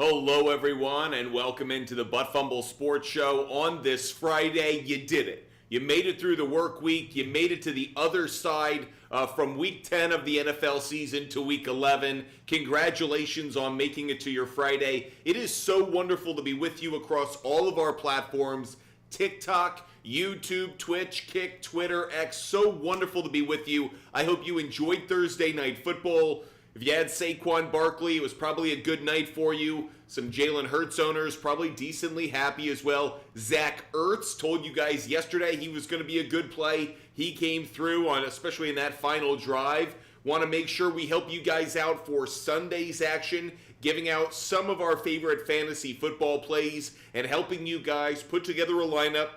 Hello, everyone, and welcome into the Fumble Sports Show on this Friday. You did it. You made it through the work week. You made it to the other side from week 10 of the NFL season to week 11. Congratulations on making it to your Friday. It is so wonderful to be with you across all of our platforms. TikTok, YouTube, Twitch, Kick, Twitter, X. So wonderful to be with you. I hope you enjoyed Thursday Night Football. If you had Saquon Barkley, it was probably a good night for you. Some Jalen Hurts owners probably decently happy as well. Zach Ertz told you guys yesterday he was going to be a good play. He came through, especially in that final drive. Want to make sure we help you guys out for Sunday's action, giving out some of our favorite fantasy football plays and helping you guys put together a lineup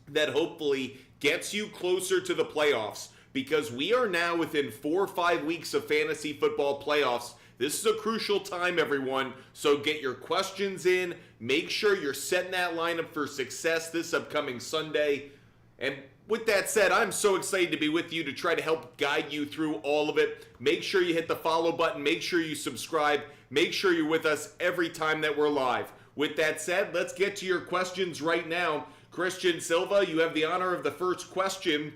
that hopefully gets you closer to the playoffs. Because we are now within 4 or 5 weeks of fantasy football playoffs. This is a crucial time, everyone. So get your questions in. Make sure you're setting that lineup for success this upcoming Sunday. And with that said, I'm so excited to be with you to try to help guide you through all of it. Make sure you hit the follow button. Make sure you subscribe. Make sure you're with us every time that we're live. With that said, let's get to your questions right now. Christian Silva, you have the honor of the first question.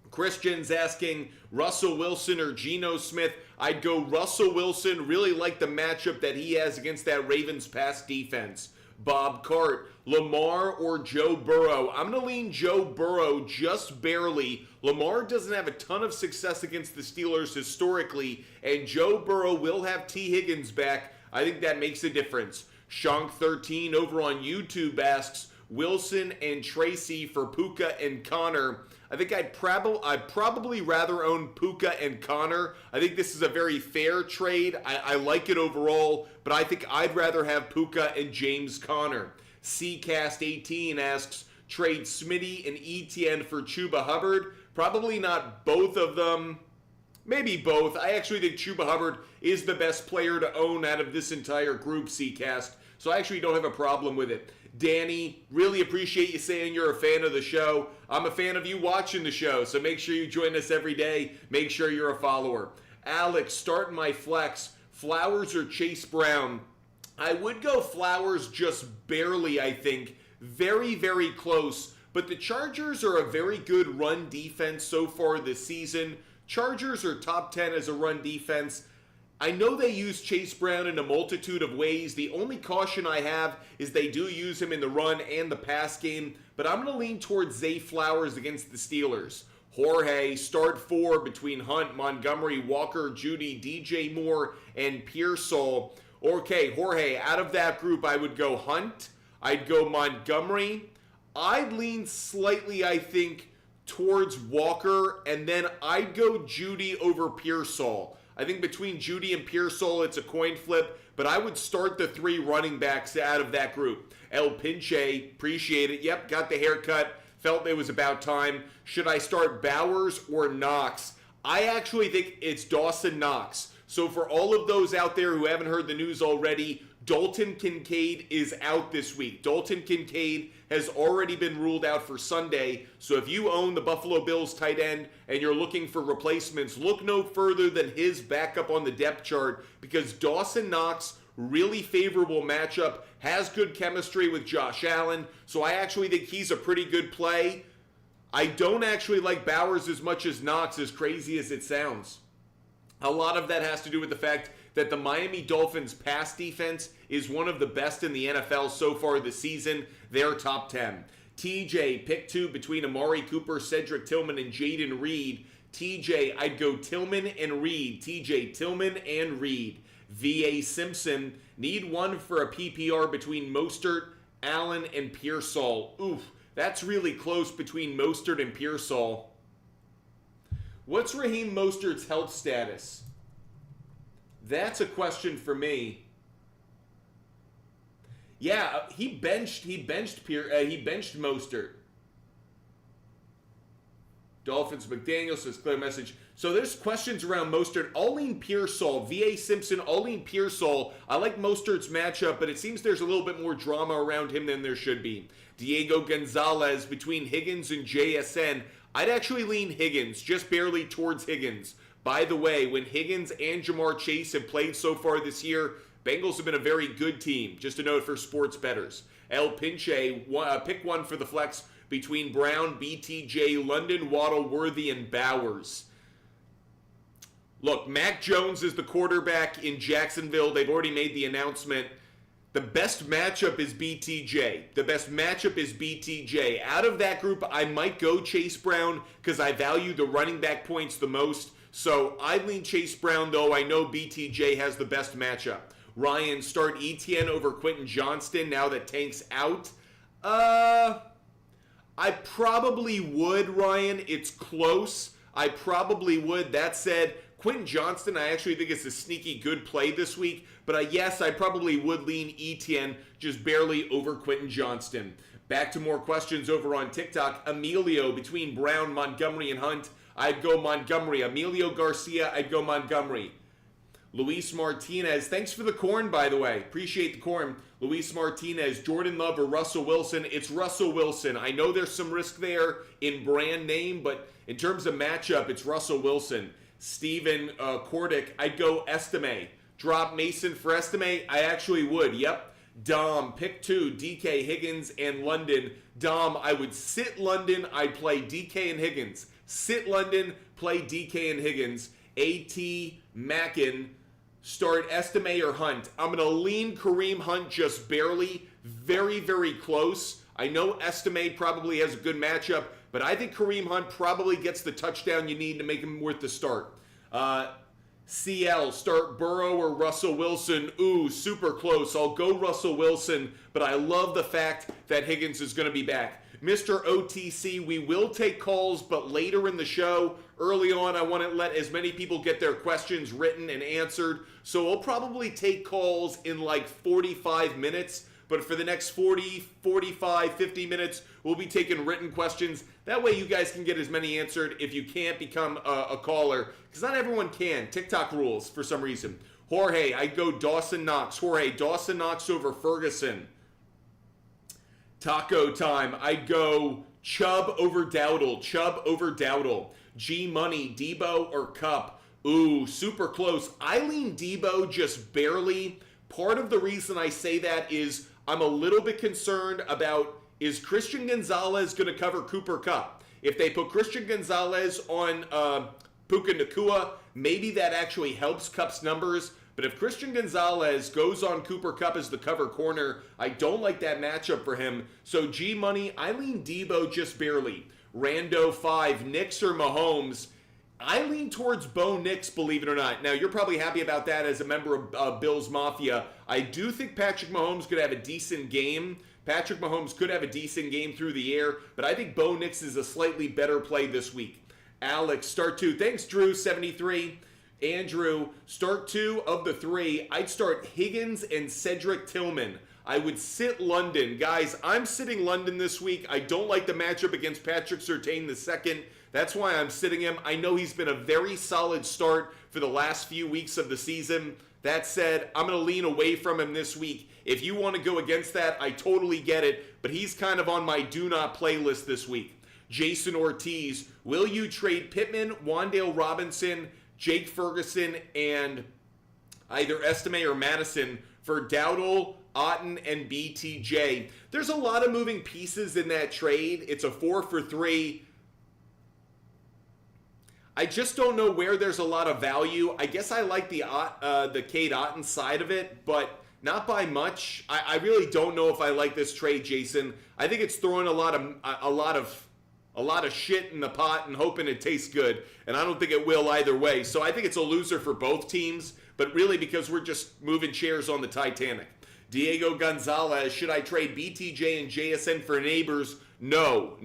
Christian's asking Russell Wilson or Geno Smith. I'd go Russell Wilson. Really like the matchup that he has against that Ravens pass defense. Bob Cart, Lamar or Joe Burrow? I'm going to lean Joe Burrow just barely. Lamar doesn't have a ton of success against the Steelers historically, and Joe Burrow will have T. Higgins back. I think that makes a difference. Shank13 over on YouTube asks Wilson and Tracy for Puka and Connor. I think I'd probably rather own Puka and Connor. I think this is a very fair trade. I like it overall, but I think I'd rather have Puka and James Conner. Ccast18 asks, trade Smitty and ETN for Chuba Hubbard. Probably not both of them. Maybe both. I actually think Chuba Hubbard is the best player to own out of this entire group, Ccast. So I actually don't have a problem with it. Danny, really appreciate you saying you're a fan of the show. I'm a fan of you watching the show, so make sure you join us every day. Make sure you're a follower. Alex, start my flex. Flowers or Chase Brown? I would go Flowers just barely, I think. Very, very close. But the Chargers are a very good run defense so far this season. Chargers are top 10 as a run defense. I know they use Chase Brown in a multitude of ways. The only caution I have is they do use him in the run and the pass game, but I'm going to lean towards Zay Flowers against the Steelers. Jorge, start 4 between Hunt, Montgomery, Walker, Judy, DJ Moore, and Pearsall. Okay, Jorge, out of that group, I would go Hunt. I'd go Montgomery. I'd lean slightly, I think, towards Walker, and then I'd go Judy over Pearsall. I think between Judy and Pearsall, it's a coin flip, but I would start the 3 running backs out of that group. El Pinche, appreciate it. Yep, got the haircut. Felt it was about time. Should I start Bowers or Knox? I actually think it's Dawson Knox. So for all of those out there who haven't heard the news already, Dalton Kincaid is out this week. Dalton Kincaid has already been ruled out for Sunday. So if you own the Buffalo Bills tight end and you're looking for replacements, look no further than his backup on the depth chart, because Dawson Knox, really favorable matchup, has good chemistry with Josh Allen. So I actually think he's a pretty good play. I don't actually like Bowers as much as Knox, as crazy as it sounds. A lot of that has to do with the fact that the Miami Dolphins pass defense is one of the best in the NFL so far this season. They're top 10. TJ, pick 2 between Amari Cooper, Cedric Tillman, and Jaden Reed. TJ, I'd go Tillman and Reed. TJ, Tillman and Reed. VA Simpson, need one for a PPR between Mostert, Allen, and Pearsall. Oof, that's really close between Mostert and Pearsall. What's Raheem Mostert's health status? That's a question for me. Yeah, he benched Mostert. Dolphins McDaniel says clear message. So there's questions around Mostert. I'll lean Pearsall. VA Simpson, I'll lean Pearsall. I like Mostert's matchup, but it seems there's a little bit more drama around him than there should be. Diego Gonzalez between Higgins and JSN. I'd actually lean Higgins, just barely towards Higgins. By the way, when Higgins and Jamar Chase have played so far this year, Bengals have been a very good team. Just a note for sports bettors. El Pinche, pick one for the flex between Brown, BTJ, London, Waddle, Worthy, and Bowers. Look, Mac Jones is the quarterback in Jacksonville. They've already made the announcement. The best matchup is BTJ. The best matchup is BTJ. Out of that group, I might go Chase Brown because I value the running back points the most. So I lean Chase Brown, though I know BTJ has the best matchup. Ryan, start Etienne over Quentin Johnston now that Tank's out. I probably would, Ryan. It's close. I probably would. That said, Quentin Johnston, I actually think it's a sneaky good play this week. But yes, I probably would lean Etienne just barely over Quentin Johnston. Back to more questions over on TikTok. Emilio, between Brown, Montgomery, and Hunt, I'd go Montgomery. Emilio Garcia, I'd go Montgomery. Luis Martinez, thanks for the corn, by the way. Appreciate the corn. Luis Martinez, Jordan Love or Russell Wilson? It's Russell Wilson. I know there's some risk there in brand name, but in terms of matchup, it's Russell Wilson. Steven Kordick, I'd go Estime. Drop Mason for Estime? I actually would, yep. Dom, pick two, DK, Higgins, and London. Dom, I would sit London. I'd play DK and Higgins. Sit London, play DK and Higgins. AT, Mackin, start Estime or Hunt. I'm going to lean Kareem Hunt just barely. Very, very close. I know Estime probably has a good matchup, but I think Kareem Hunt probably gets the touchdown you need to make him worth the start. CL, start Burrow or Russell Wilson. Ooh, super close. I'll go Russell Wilson, but I love the fact that Higgins is going to be back. Mr. OTC, we will take calls, but later in the show. Early on, I want to let as many people get their questions written and answered, so we'll probably take calls in like 45 minutes. But for the next 40, 45, 50 minutes, we'll be taking written questions. That way you guys can get as many answered if you can't become a caller. Because not everyone can. TikTok rules for some reason. Jorge, I'd go Dawson Knox. Jorge, Dawson Knox over Ferguson. Taco time. I'd go Chubb over Dowdle. Chubb over Dowdle. G-Money, Debo or Cup. Ooh, super close. I lean Debo just barely. Part of the reason I say that is I'm a little bit concerned about, is Christian Gonzalez going to cover Cooper Kupp? If they put Christian Gonzalez on Puka Nacua, maybe that actually helps Kupp's numbers. But if Christian Gonzalez goes on Cooper Kupp as the cover corner, I don't like that matchup for him. So G-Money, I lean Debo just barely. Rando 5, Knicks or Mahomes? I lean towards Bo Nix, believe it or not. Now, you're probably happy about that as a member of Bills Mafia. I do think Patrick Mahomes could have a decent game. Patrick Mahomes could have a decent game through the air, but I think Bo Nix is a slightly better play this week. Alex, start two. Thanks, Drew73. Andrew, start two of the three. I'd start Higgins and Cedric Tillman. I would sit London. Guys, I'm sitting London this week. I don't like the matchup against Patrick Surtain II. That's why I'm sitting him. I know he's been a very solid start for the last few weeks of the season. That said, I'm going to lean away from him this week. If you want to go against that, I totally get it, but he's kind of on my do not play list this week. Jason Ortiz, will you trade Pittman, Wan'Dale Robinson, Jake Ferguson, and either Estime or Madison for Dowdle, Otten, and BTJ? There's a lot of moving pieces in that trade. It's a 4 for 3. I just don't know where there's a lot of value. I guess I like the Cade Otten side of it, but not by much. I really don't know if I like this trade, Jason. I think it's throwing a lot of shit in the pot and hoping it tastes good, and I don't think it will either way. So I think it's a loser for both teams, but really because we're just moving chairs on the Titanic. Diego Gonzalez, should I trade BTJ and JSN for Neighbors? No,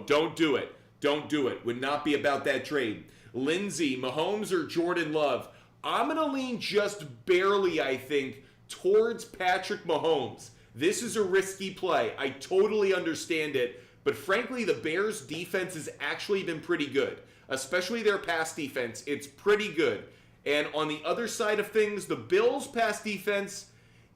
don't do it. Don't do it. Would not be about that trade. Lindsey, Mahomes or Jordan Love? I'm going to lean just barely, I think, towards Patrick Mahomes. This is a risky play. I totally understand it. But frankly, the Bears' defense has actually been pretty good. Especially their pass defense. It's pretty good. And on the other side of things, the Bills' pass defense,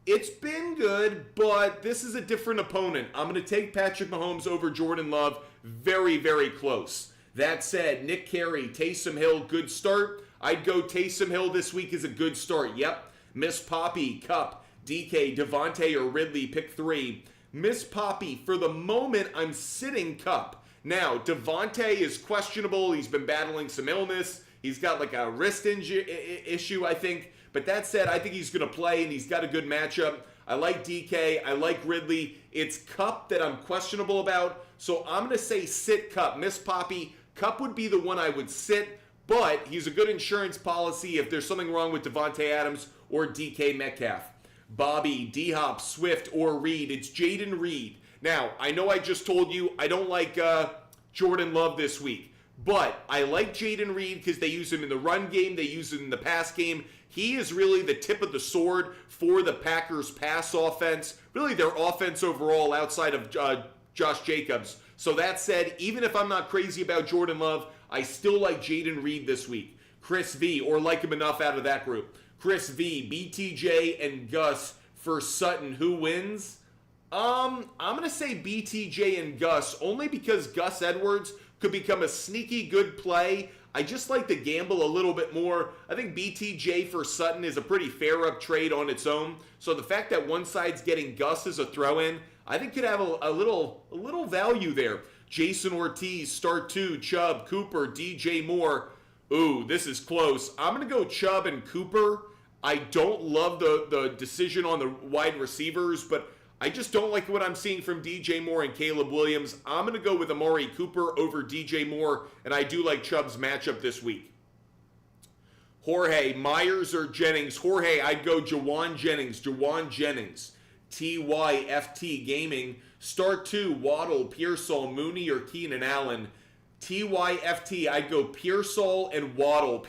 it's been good, but this is a different opponent. I'm going to take Patrick Mahomes over Jordan Love. Very, very close. That said, Nick Carey, Taysom Hill, good start. I'd go Taysom Hill this week is a good start. Yep. Miss Poppy, Cup, DK, Devontae, or Ridley, pick 3. Miss Poppy, for the moment, I'm sitting Cup. Now, Devontae is questionable. He's been battling some illness. He's got like a wrist issue, I think. But that said, I think he's going to play, and he's got a good matchup. I like DK. I like Ridley. It's Cup that I'm questionable about. So I'm going to say sit Cup. Miss Poppy, Cup would be the one I would sit, but he's a good insurance policy if there's something wrong with Devontae Adams or DK Metcalf. Bobby, D-Hop, Swift, or Reed. It's Jaden Reed. Now, I know I just told you I don't like Jordan Love this week, but I like Jaden Reed because they use him in the run game. They use him in the pass game. He is really the tip of the sword for the Packers' pass offense, really their offense overall outside of Josh Jacobs. So that said, even if I'm not crazy about Jordan Love, I still like Jaden Reed this week. Chris V, or like him enough out of that group. Chris V, BTJ, and Gus for Sutton. Who wins? I'm going to say BTJ and Gus, only because Gus Edwards could become a sneaky good play. I just like to gamble a little bit more. I think BTJ for Sutton is a pretty fair-up trade on its own. So the fact that one side's getting Gus as a throw-in, I think could have a little value there. Jason Ortiz, start 2, Chubb, Cooper, DJ Moore. Ooh, this is close. I'm going to go Chubb and Cooper. I don't love the decision on the wide receivers, but I just don't like what I'm seeing from DJ Moore and Caleb Williams. I'm going to go with Amari Cooper over DJ Moore, and I do like Chubb's matchup this week. Jorge, Myers or Jennings? Jorge, I'd go Jawan Jennings. TYFT Gaming. Start 2, Waddle, Pearsall, Mooney, or Keenan Allen. TYFT, I'd go Pearsall and Waddle.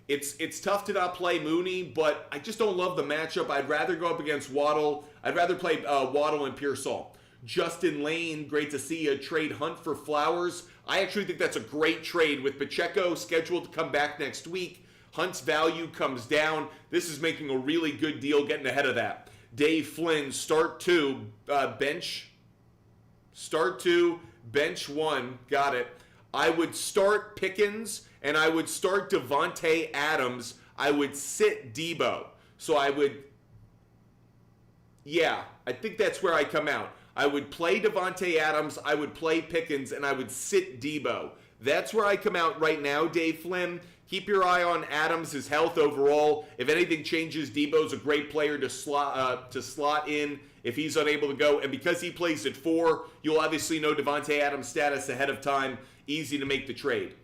It's tough to not play Mooney, but I just don't love the matchup. I'd rather go up against Waddle. I'd rather play Waddle and Pearsall. Justin Lane, great to see you. Trade Hunt for Flowers. I actually think that's a great trade with Pacheco scheduled to come back next week. Hunt's value comes down. This is making a really good deal getting ahead of that. Dave Flynn, start 2, bench 1. Got it. I would start Pickens, and I would start Devontae Adams. I would sit Debo. So I think that's where I come out. I would play Devontae Adams, I would play Pickens, and I would sit Debo. That's where I come out right now, Dave Flynn. Keep your eye on Adams' health overall. If anything changes, Debo's a great player to slot in if he's unable to go. And because he plays at 4, you'll obviously know Devontae Adams' status ahead of time. Easy to make the trade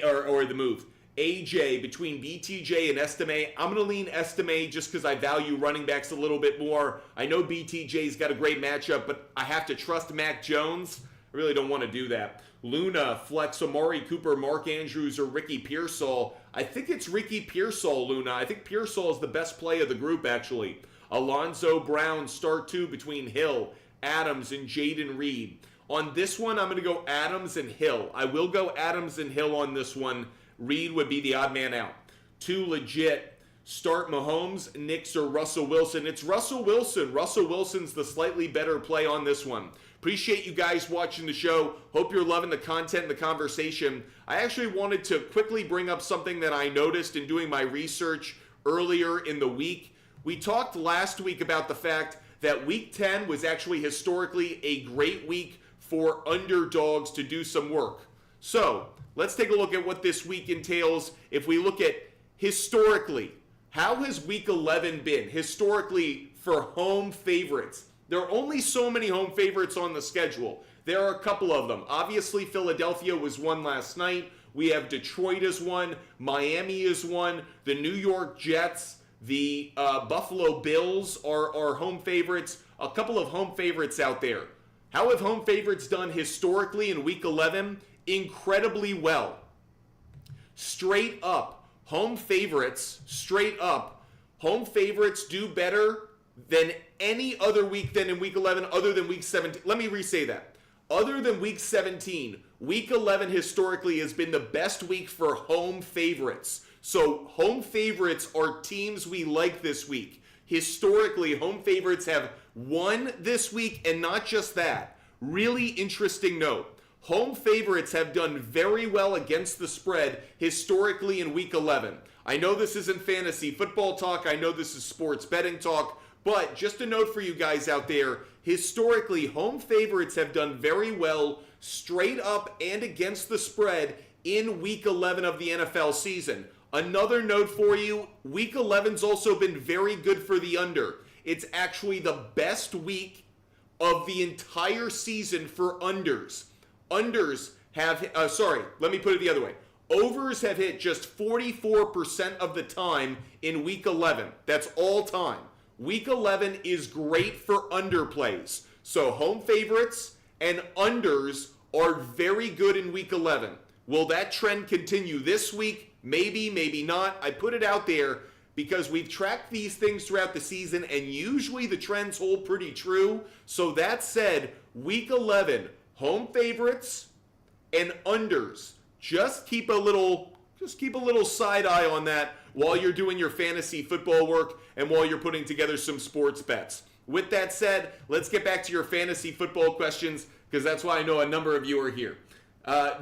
or the move. AJ between BTJ and Estime. I'm going to lean Estime just because I value running backs a little bit more. I know BTJ's got a great matchup, but I have to trust Mac Jones. I really don't want to do that. Luna, flex Amari Cooper, Mark Andrews, or Ricky Pearsall. I think it's Ricky Pearsall, Luna. I think Pearsall is the best play of the group, actually. Alonzo Brown, start 2 between Hill, Adams, and Jaden Reed. On this one, I'm going to go Adams and Hill. I will go Adams and Hill on this one. Reed would be the odd man out. 2 legit. Start Mahomes, Knicks, or Russell Wilson. It's Russell Wilson. Russell Wilson's the slightly better play on this one. Appreciate you guys watching the show. Hope you're loving the content and the conversation. I actually wanted to quickly bring up something that I noticed in doing my research earlier in the week. We talked last week about the fact that Week 10 was actually historically a great week for underdogs to do some work. So, let's take a look at what this week entails. If we look at historically, how has Week 11 been historically for home favorites? There are only so many home favorites on the schedule. There are a couple of them. Obviously, Philadelphia was one last night. We have Detroit as one. Miami is one. The New York Jets, the Buffalo Bills are home favorites. A couple of home favorites out there. How have home favorites done historically in Week 11? Incredibly well. Straight up, home favorites do better than any other week than in Week 11 other than Week 17. Let me re-say that. Other than Week 17, Week 11 historically has been the best week for home favorites. So home favorites are teams we like this week. Historically, home favorites have won this week, and not just that. Really interesting note. Home favorites have done very well against the spread historically in Week 11. I know this isn't fantasy football talk. I know this is sports betting talk. But just a note for you guys out there, historically, home favorites have done very well straight up and against the spread in Week 11 of the NFL season. Another note for you, Week 11's also been very good for the under. It's actually the best week of the entire season for unders. Unders have, let me put it the other way. Overs have hit just 44% of the time in Week 11. That's all time. Week 11 is great for underplays. So home favorites and unders are very good in Week 11. Will that trend continue this week? Maybe, maybe not. I put it out there because we've tracked these things throughout the season and usually the trends hold pretty true. So that said, Week 11, home favorites and unders. Just keep a little side eye on that while you're doing your fantasy football work and while you're putting together some sports bets. With that said, let's get back to your fantasy football questions because that's why I know a number of you are here.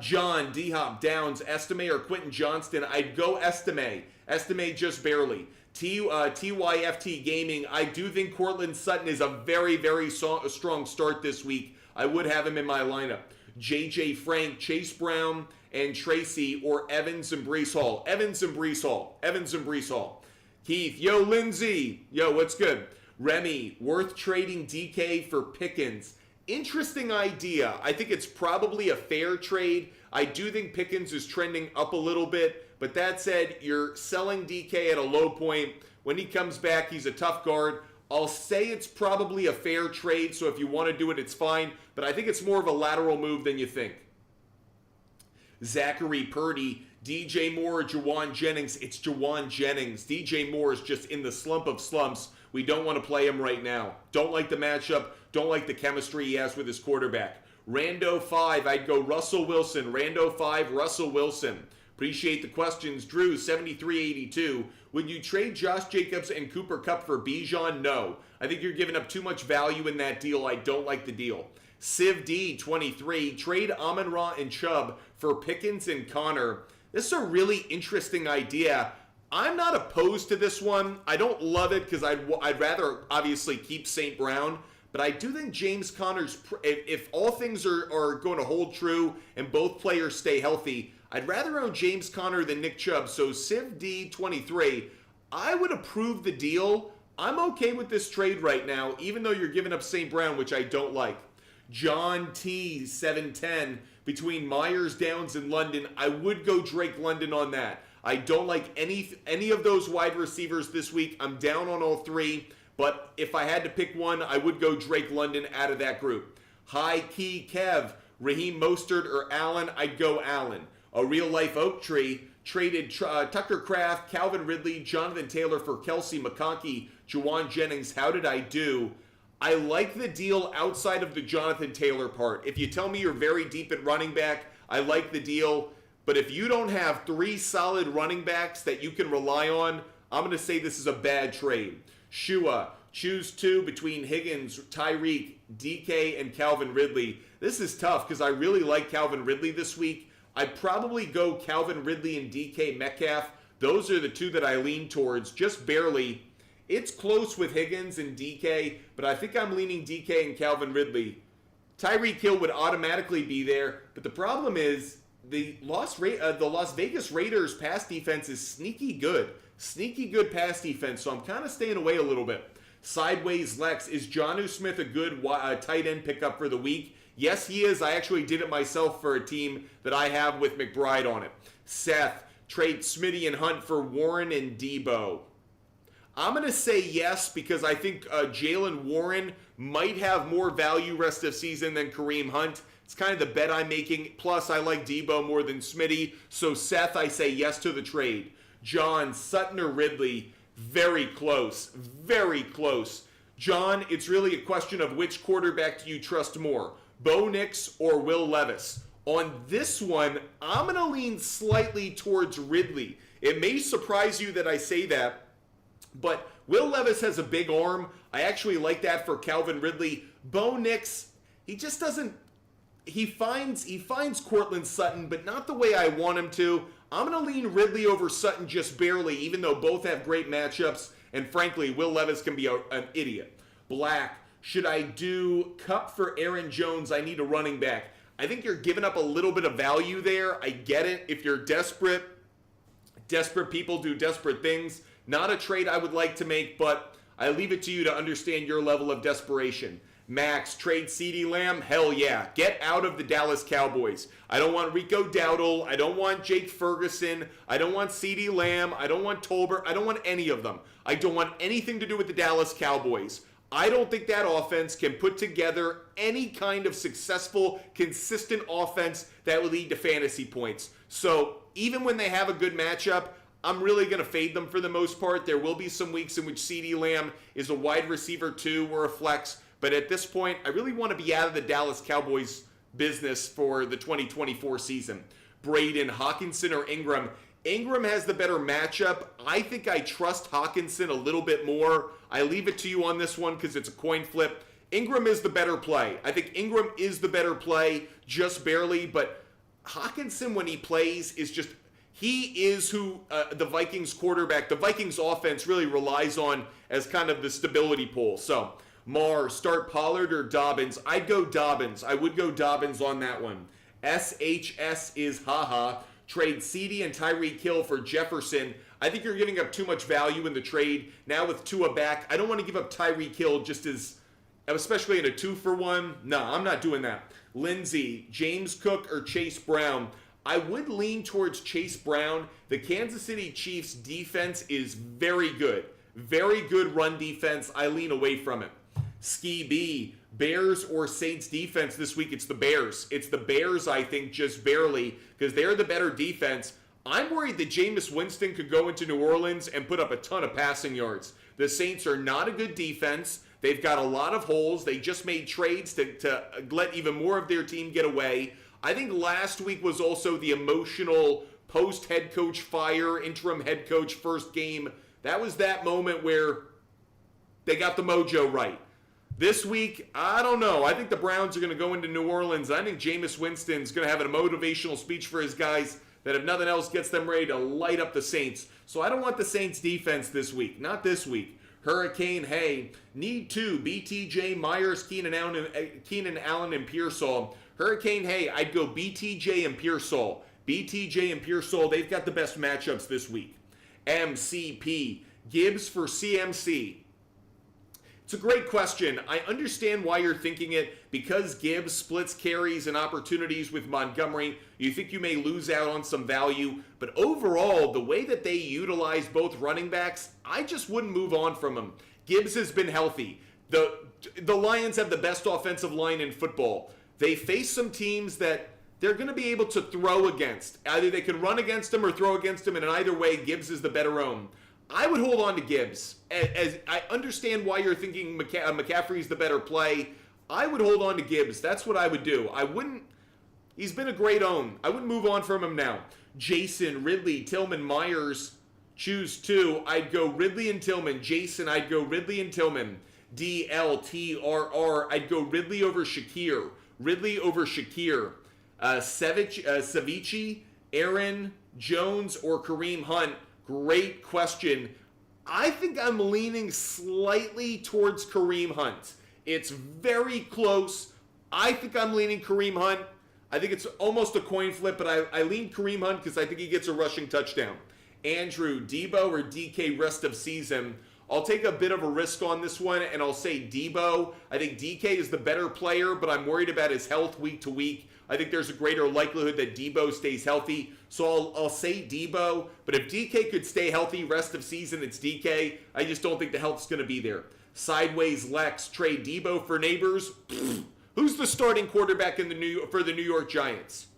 John, D-Hop, Downs, Estime, or Quentin Johnston? I'd go Estime. Estime just barely. TYFT Gaming, I do think Cortland Sutton is a very, very strong start this week. I would have him in my lineup. JJ Frank, Chase Brown, and Tracy, or Evans and Breece Hall. Evans and Breece Hall. Evans and Breece Hall. Keith, yo, Lindsay. Yo, what's good? Remy, worth trading DK for Pickens. Interesting idea. I think it's probably a fair trade. I do think Pickens is trending up a little bit. But that said, you're selling DK at a low point. When he comes back, he's a tough guard. I'll say it's probably a fair trade, so if you want to do it, it's fine. But I think it's more of a lateral move than you think. Zachary Purdy, DJ Moore, Jawan Jennings. It's Jawan Jennings. DJ Moore is just in the slump of slumps. We don't want to play him right now. Don't like the matchup. Don't like the chemistry he has with his quarterback. Rando 5, I'd go Russell Wilson. Rando 5, Russell Wilson. Appreciate the questions. Drew, 7382. Would you trade Josh Jacobs and Cooper Kupp for Bijan? No. I think you're giving up too much value in that deal. I don't like the deal. Civ D, 23. Trade Amon-Ra and Chubb for Pickens and Connor. This is a really interesting idea. I'm not opposed to this one. I don't love it because I'd rather obviously keep St. Brown. But I do think James Conner's, if all things are going to hold true and both players stay healthy, I'd rather own James Conner than Nick Chubb. So Civ D 23, I would approve the deal. I'm okay with this trade right now, even though you're giving up St. Brown, which I don't like. John T 710, between Myers, Downs, and London, I would go Drake London on that. I don't like any of those wide receivers this week. I'm down on all three. But if I had to pick one, I would go Drake London out of that group. High Key Kev, Raheem Mostert, or Allen, I'd go Allen. A real-life oak tree traded Tucker Kraft, Calvin Ridley, Jonathan Taylor for Kelsey McConkey, Jawan Jennings. How did I do? I like the deal outside of the Jonathan Taylor part. If you tell me you're very deep at running back, I like the deal. But if you don't have three solid running backs that you can rely on, I'm going to say this is a bad trade. Shua, choose two between Higgins, Tyreek, DK, and Calvin Ridley. This is tough because I really like Calvin Ridley this week. I'd probably go Calvin Ridley and DK Metcalf. Those are the two that I lean towards, just barely. It's close with Higgins and DK, but I think I'm leaning DK and Calvin Ridley. Tyreek Hill would automatically be there, but the problem is the Las Vegas Raiders pass defense is sneaky good. Sneaky good pass defense, so I'm kind of staying away a little bit. Sideways Lex, is Jonnu Smith a good tight end pickup for the week? Yes, he is. I actually did it myself for a team that I have with McBride on it. Seth, trade Smitty and Hunt for Warren and Debo. I'm going to say yes because I think Jalen Warren might have more value rest of season than Kareem Hunt. It's kind of the bet I'm making. Plus, I like Debo more than Smitty. So, Seth, I say yes to the trade. John, Sutton or Ridley, very close, very close. John, it's really a question of which quarterback do you trust more, Bo Nix or Will Levis? On this one, I'm going to lean slightly towards Ridley. It may surprise you that I say that, but Will Levis has a big arm. I actually like that for Calvin Ridley. Bo Nix, he just doesn't... he finds Cortland Sutton, but not the way I want him to. I'm going to lean Ridley over Sutton just barely, even though both have great matchups. And frankly, Will Levis can be an idiot. Black, should I do Cup for Aaron Jones? I need a running back. I think you're giving up a little bit of value there. I get it. If you're desperate people do desperate things. Not a trade I would like to make, but I leave it to you to understand your level of desperation. Max, trade CeeDee Lamb? Hell yeah. Get out of the Dallas Cowboys. I don't want Rico Dowdle. I don't want Jake Ferguson. I don't want CeeDee Lamb. I don't want Tolbert. I don't want any of them. I don't want anything to do with the Dallas Cowboys. I don't think that offense can put together any kind of successful, consistent offense that will lead to fantasy points. So even when they have a good matchup, I'm really going to fade them for the most part. There will be some weeks in which CeeDee Lamb is a wide receiver 2 or a flex. But at this point, I really want to be out of the Dallas Cowboys business for the 2024 season. Braden, Hawkinson, or Ingram? Ingram has the better matchup. I think I trust Hawkinson a little bit more. I leave it to you on this one because it's a coin flip. Ingram is the better play. I think Ingram is the better play, just barely. But Hawkinson, when he plays, is just... He is who the Vikings quarterback, the Vikings offense really relies on as kind of the stability pole. So, Mar, start Pollard or Dobbins? I'd go Dobbins. I would go Dobbins on that one. SHS is haha. Trade CeeDee and Tyreek Hill for Jefferson. I think you're giving up too much value in the trade. Now with Tua back, I don't want to give up Tyreek Hill just as, especially in a 2-for-1. No, I'm not doing that. Lindsey, James Cook or Chase Brown? I would lean towards Chase Brown. The Kansas City Chiefs defense is very good. Very good run defense. I lean away from it. Ski B, Bears or Saints defense this week? It's the Bears. It's the Bears, I think, just barely, because they're the better defense. I'm worried that Jameis Winston could go into New Orleans and put up a ton of passing yards. The Saints are not a good defense. They've got a lot of holes. They just made trades to let even more of their team get away. I think last week was also the emotional post-head coach fire, interim head coach first game. That was that moment where they got the mojo right. This week, I don't know. I think the Browns are going to go into New Orleans. I think Jameis Winston's going to have a motivational speech for his guys that if nothing else gets them ready to light up the Saints. So I don't want the Saints defense this week. Not this week. Hurricane, hey, need two. BTJ, Myers, Keenan Allen, and Pearsall. Hurricane, hey, I'd go BTJ and Pearsall. BTJ and Pearsall, they've got the best matchups this week. MCP, Gibbs for CMC. It's a great question. I understand why you're thinking it. Because Gibbs splits carries and opportunities with Montgomery, you think you may lose out on some value. But overall, the way that they utilize both running backs, I just wouldn't move on from him. Gibbs has been healthy. The Lions have the best offensive line in football. They face some teams that they're going to be able to throw against. Either they can run against them or throw against them, and in either way, Gibbs is the better own. I would hold on to Gibbs. As I understand why you're thinking McCaffrey's the better play. I would hold on to Gibbs. That's what I would do. I wouldn't. He's been a great own. I wouldn't move on from him now. Jason, Ridley, Tillman, Myers. Choose two. I'd go Ridley and Tillman. Jason, I'd go Ridley and Tillman. DLTRR, I'd go Ridley over Shakir. Ridley over Shakir. Savici, Aaron Jones, or Kareem Hunt? Great question. I think I'm leaning slightly towards Kareem Hunt. It's very close. I think I'm leaning Kareem Hunt. I think it's almost a coin flip, but I lean Kareem Hunt because I think he gets a rushing touchdown. Andrew, Debo or DK rest of season? I'll take a bit of a risk on this one, and I'll say Debo. I think DK is the better player, but I'm worried about his health week to week. I think there's a greater likelihood that Debo stays healthy. So I'll say Debo. But if DK could stay healthy rest of season, it's DK. I just don't think the health's going to be there. Sideways Lex, trade Debo for Neighbors. Who's the starting quarterback for the New York Giants?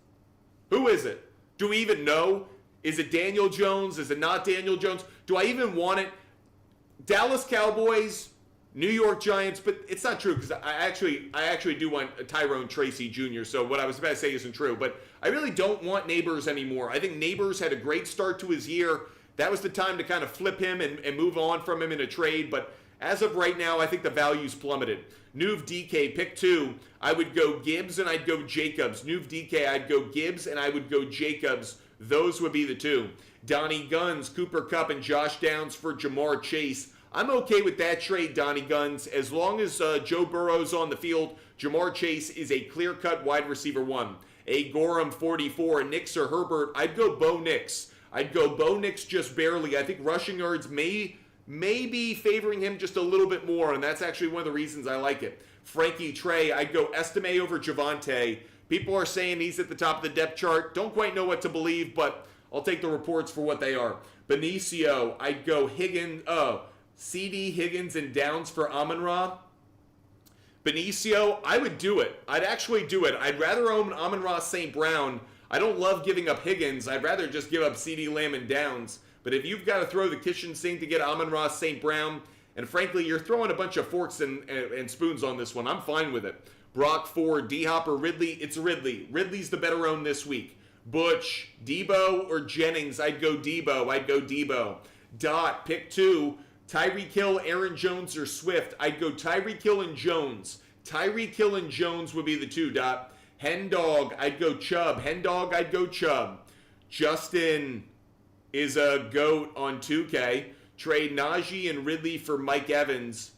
Who is it? Do we even know? Is it Daniel Jones? Is it not Daniel Jones? Do I even want it? Dallas Cowboys, New York Giants, but it's not true because I actually do want Tyrone Tracy Jr., so what I was about to say isn't true. But I really don't want Neighbors anymore. I think Neighbors had a great start to his year. That was the time to kind of flip him and move on from him in a trade, but as of right now, I think the value's plummeted. Nuve DK, pick 2. I would go Gibbs and I'd go Jacobs. Nuve DK, I'd go Gibbs and I would go Jacobs. Those would be the 2. Donnie Guns, Cooper Kupp, and Josh Downs for Jamar Chase. I'm okay with that trade, Donnie Guns. As long as Joe Burrow's on the field, Jamar Chase is a clear-cut wide receiver 1. A Gorham 44, Nix or Herbert, I'd go Bo Nix. I'd go Bo Nix just barely. I think rushing yards may be favoring him just a little bit more, and that's actually one of the reasons I like it. Frankie Trey, I'd go Estime over Javonte. People are saying he's at the top of the depth chart. Don't quite know what to believe, but I'll take the reports for what they are. Benicio, I'd go CD, Higgins, and Downs for Amon-Ra. Benicio, I would do it. I'd actually do it. I'd rather own Amon-Ra St. Brown. I don't love giving up Higgins. I'd rather just give up CD Lamb and Downs. But if you've got to throw the kitchen sink to get Amon-Ra St. Brown, and frankly, you're throwing a bunch of forks and spoons on this one, I'm fine with it. Brock Ford, D-Hop, or Ridley? It's Ridley. Ridley's the better own this week. Butch, Debo, or Jennings? I'd go Debo. Dot, pick 2. Tyreek Hill, Aaron Jones, or Swift? I'd go Tyreek Hill and Jones. Tyreek Hill and Jones would be the 2, Dot. Hen Dog, I'd go Chubb. I'd go Chubb. Justin is a GOAT on 2K. Trade Najee and Ridley for Mike Evans.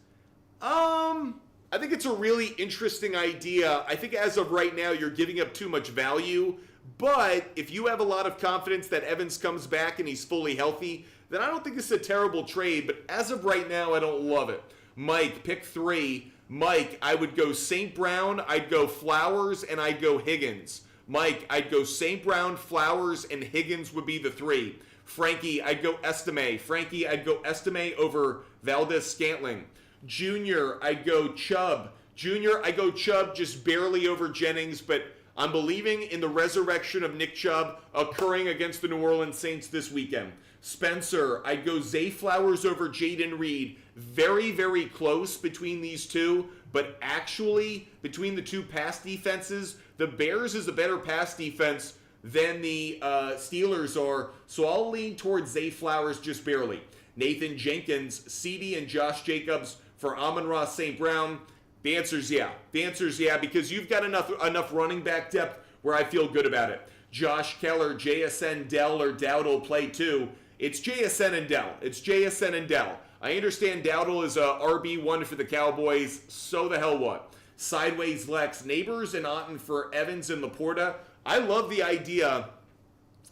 I think it's a really interesting idea. I think as of right now, you're giving up too much value. But if you have a lot of confidence that Evans comes back and he's fully healthy, then I don't think it's a terrible trade. But as of right now, I don't love it. Mike, pick 3. Mike, I would go St. Brown, I'd go Flowers, and I'd go Higgins. Mike, I'd go St. Brown, Flowers, and Higgins would be the 3. Frankie, I'd go Estime. I'd go Estime over Valdez-Scantling. Junior, I'd go Chubb. I'd go Chubb just barely over Jennings, but I'm believing in the resurrection of Nick Chubb occurring against the New Orleans Saints this weekend. Spencer, I'd go Zay Flowers over Jaden Reed. Very, very close between these two, but actually, between the two pass defenses, the Bears is a better pass defense than the Steelers are, so I'll lean towards Zay Flowers just barely. Nathan Jenkins, CD, and Josh Jacobs for Amon-Ra St. Brown. The answer's yeah. Because you've got enough running back depth where I feel good about it. Josh Keller, JSN, Dell, or Dowdle play 2. It's JSN and Dell. I understand Dowdle is a RB1 for the Cowboys. So the hell what? Sideways Lex, Neighbors, and Otten for Evans and Laporta. I love the idea.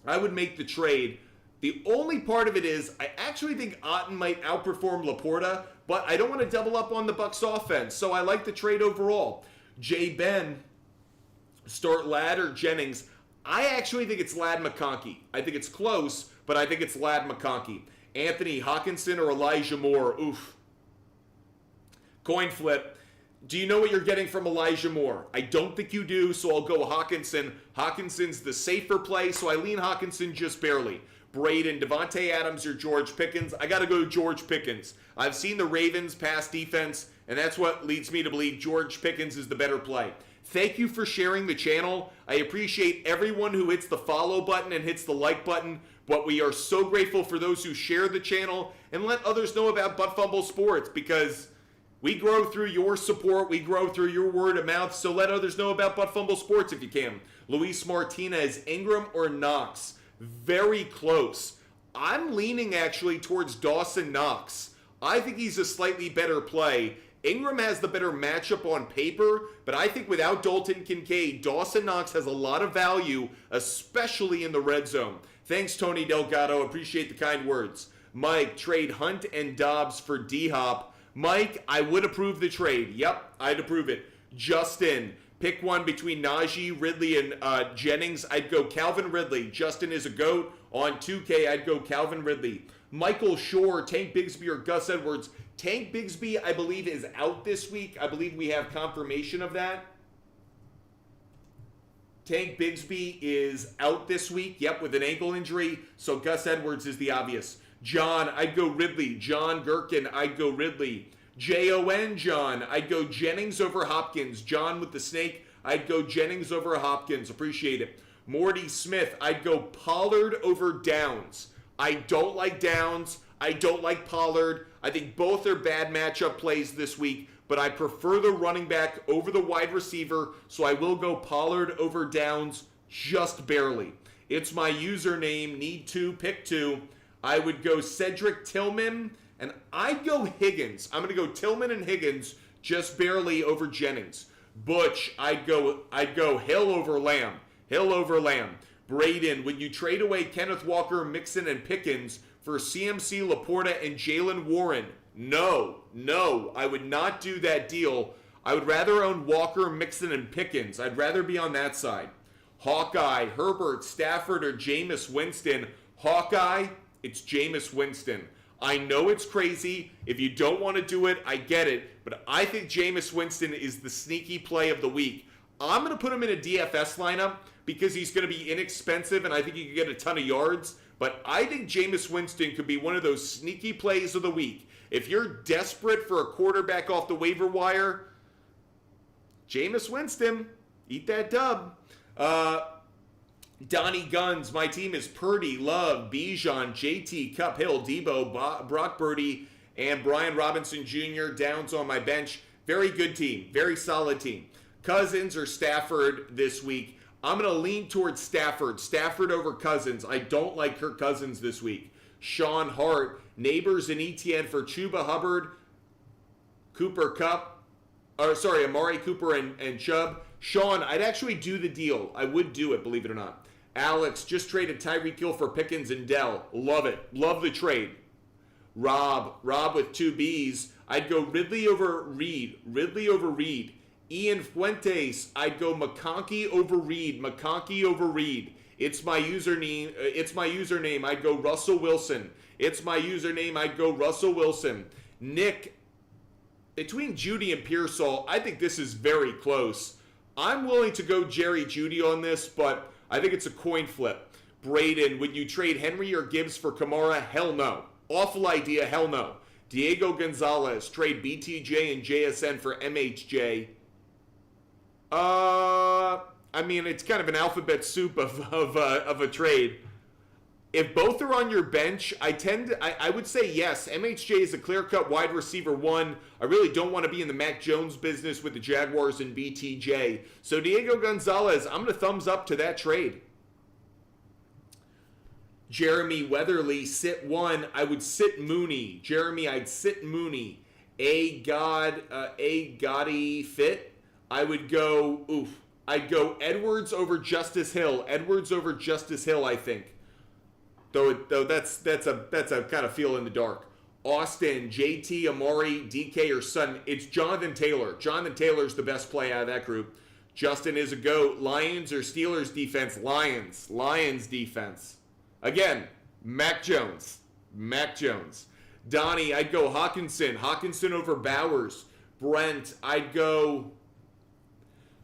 I would make the trade. The only part of it is I actually think Otten might outperform Laporta, but I don't want to double up on the Bucs offense, so I like the trade overall. J. Ben, start Ladd or Jennings. I actually think it's Ladd McConkey. I think it's close, but I think it's Ladd McConkey. Anthony Hockenson or Elijah Moore. Oof. Coin flip. Do you know what you're getting from Elijah Moore? I don't think you do, so I'll go Hockenson. Hockenson's the safer play, so I lean Hockenson just barely. Braden, Devontae Adams, or George Pickens. I got to go George Pickens. I've seen the Ravens pass defense, and that's what leads me to believe George Pickens is the better play. Thank you for sharing the channel. I appreciate everyone who hits the follow button and hits the like button, but we are so grateful for those who share the channel and let others know about Butt Fumble Sports, because we grow through your support. We grow through your word of mouth, so let others know about Butt Fumble Sports if you can. Luis Martinez, Ingram or Knox? Very close. I'm leaning actually towards Dawson Knox. I think he's a slightly better play. Ingram has the better matchup on paper, but I think without Dalton Kincaid, Dawson Knox has a lot of value, especially in the red zone. Thanks, Tony Delgado. Appreciate the kind words. Mike, trade Hunt and Dobbs for D-Hop. Mike, I would approve the trade. Yep, I'd approve it. Justin, pick one between Najee, Ridley, and Jennings. I'd go Calvin Ridley. Justin is a GOAT. On 2K, I'd go Calvin Ridley. Michael Shore, Tank Bigsby, or Gus Edwards. Tank Bigsby, I believe, is out this week. I believe we have confirmation of that. Tank Bigsby is out this week. Yep, with an ankle injury. So Gus Edwards is the obvious. John, I'd go Ridley. John Gherkin, I'd go Ridley. Jon, John, I'd go Jennings over Hopkins. John with the snake, I'd go Jennings over Hopkins. Appreciate it. Morty Smith, I'd go Pollard over Downs. I don't like Downs. I don't like Pollard. I think both are bad matchup plays this week, but I prefer the running back over the wide receiver, so I will go Pollard over Downs just barely. It's my username, need to, pick two. I would go Cedric Tillman, and I'd go Higgins. I'm going to go Tillman and Higgins just barely over Jennings. Butch, I'd go Hill over Lamb. Hill over Lamb. Braden, would you trade away Kenneth Walker, Mixon, and Pickens for CMC, Laporta, and Jalen Warren? No, I would not do that deal. I would rather own Walker, Mixon, and Pickens. I'd rather be on that side. Hawkeye, Herbert, Stafford, or Jameis Winston. Hawkeye, it's Jameis Winston. I know it's crazy. If you don't want to do it, I get it. But I think Jameis Winston is the sneaky play of the week. I'm going to put him in a DFS lineup because he's going to be inexpensive and I think he could get a ton of yards. But I think Jameis Winston could be one of those sneaky plays of the week. If you're desperate for a quarterback off the waiver wire, Jameis Winston, eat that dub. Donnie Guns, my team is Purdy, Love, Bijan, JT, Cup Hill, Debo, Brock Purdy, and Brian Robinson Jr. Downs on my bench. Very good team. Very solid team. Cousins or Stafford this week. I'm going to lean towards Stafford. Stafford over Cousins. I don't like Kirk Cousins this week. Sean Hart, Neighbors and ETN for Chuba Hubbard, Amari Cooper and Chubb. Sean, I'd actually do the deal. I would do it, believe it or not. Alex, just traded Tyreek Hill for Pickens and Dell. Love it. Love the trade. Rob with two B's. I'd go Ridley over Reed. Ian Fuentes, I'd go McConkey over Reed. It's my username. I'd go Russell Wilson. Nick, between Judy and Pearsall, I think this is very close. I'm willing to go Jerry Judy on this, but I think it's a coin flip. Braden, would you trade Henry or Gibbs for Kamara? Hell no. Awful idea, hell no. Diego Gonzalez, trade BTJ and JSN for MHJ. I mean, it's kind of an alphabet soup of a trade. If both are on your bench, I would say yes. MHJ is a clear-cut wide receiver one. I really don't want to be in the Mac Jones business with the Jaguars and BTJ. So Diego Gonzalez, I'm going to thumbs up to that trade. Jeremy Weatherly, sit one. I would sit Mooney. Jeremy, I'd sit Mooney. A Gotti fit. I'd go Edwards over Justice Hill. I think. Though that's a kind of feel in the dark. Austin, JT, Amari, DK, or Sutton. It's Jonathan Taylor. Jonathan Taylor's the best play out of that group. Justin is a GOAT. Lions or Steelers defense? Lions defense. Again, Mac Jones. Donnie, I'd go Hawkinson over Bowers. Brent, I'd go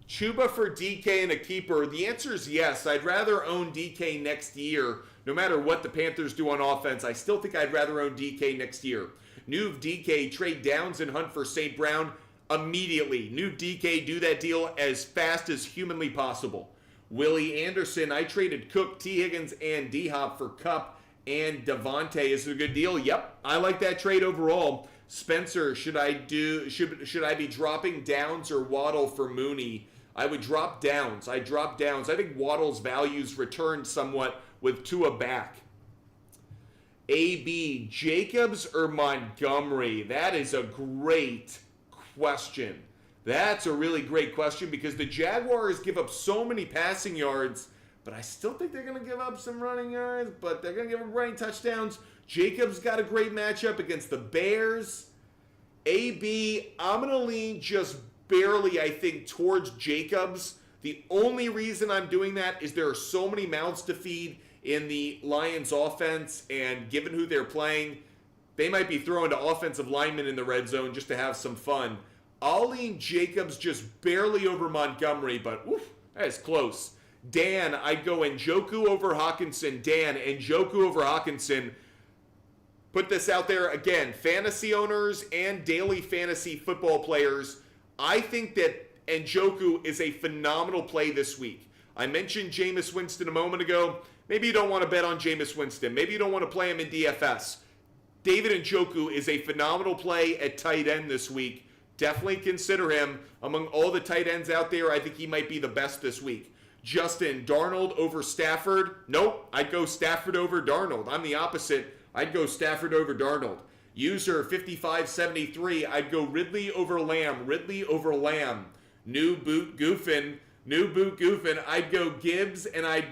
Chuba for DK and a keeper. The answer is yes. I'd rather own DK next year. No matter what the Panthers do on offense, I still think I'd rather own DK next year. New DK, trade Downs and Hunt for St. Brown immediately. New DK, do that deal as fast as humanly possible. Willie Anderson, I traded Cook, T. Higgins, and D-Hop for Cup and Devontae. Is it a good deal? Yep, I like that trade overall. Spencer, should I be dropping Downs or Waddle for Mooney? I would drop Downs. I think Waddle's values returned somewhat with Tua back. AB, Jacobs or Montgomery? That is a great question. That's a really great question because the Jaguars give up so many passing yards, but I still think they're going to give up some running yards, but they're going to give up running touchdowns. Jacobs got a great matchup against the Bears. AB, I'm going to lean just barely, I think, towards Jacobs. The only reason I'm doing that is there are so many mouths to feed in the Lions offense, and given who they're playing, they might be throwing to offensive linemen in the red zone just to have some fun. I'll lean Jacobs just barely over Montgomery, but oof, that is close. Dan, I'd go Njoku over Hawkinson. Put this out there again. Fantasy owners and daily fantasy football players, I think that Njoku is a phenomenal play this week. I mentioned Jameis Winston a moment ago. Maybe you don't want to bet on Jameis Winston. Maybe you don't want to play him in DFS. David Njoku is a phenomenal play at tight end this week. Definitely consider him. Among all the tight ends out there, I think he might be the best this week. Justin, Darnold over Stafford? Nope, I'd go Stafford over Darnold. I'm the opposite. I'd go Stafford over Darnold. User 5573, I'd go Ridley over Lamb. Ridley over Lamb. New boot goofin'. I'd go Gibbs, and I'm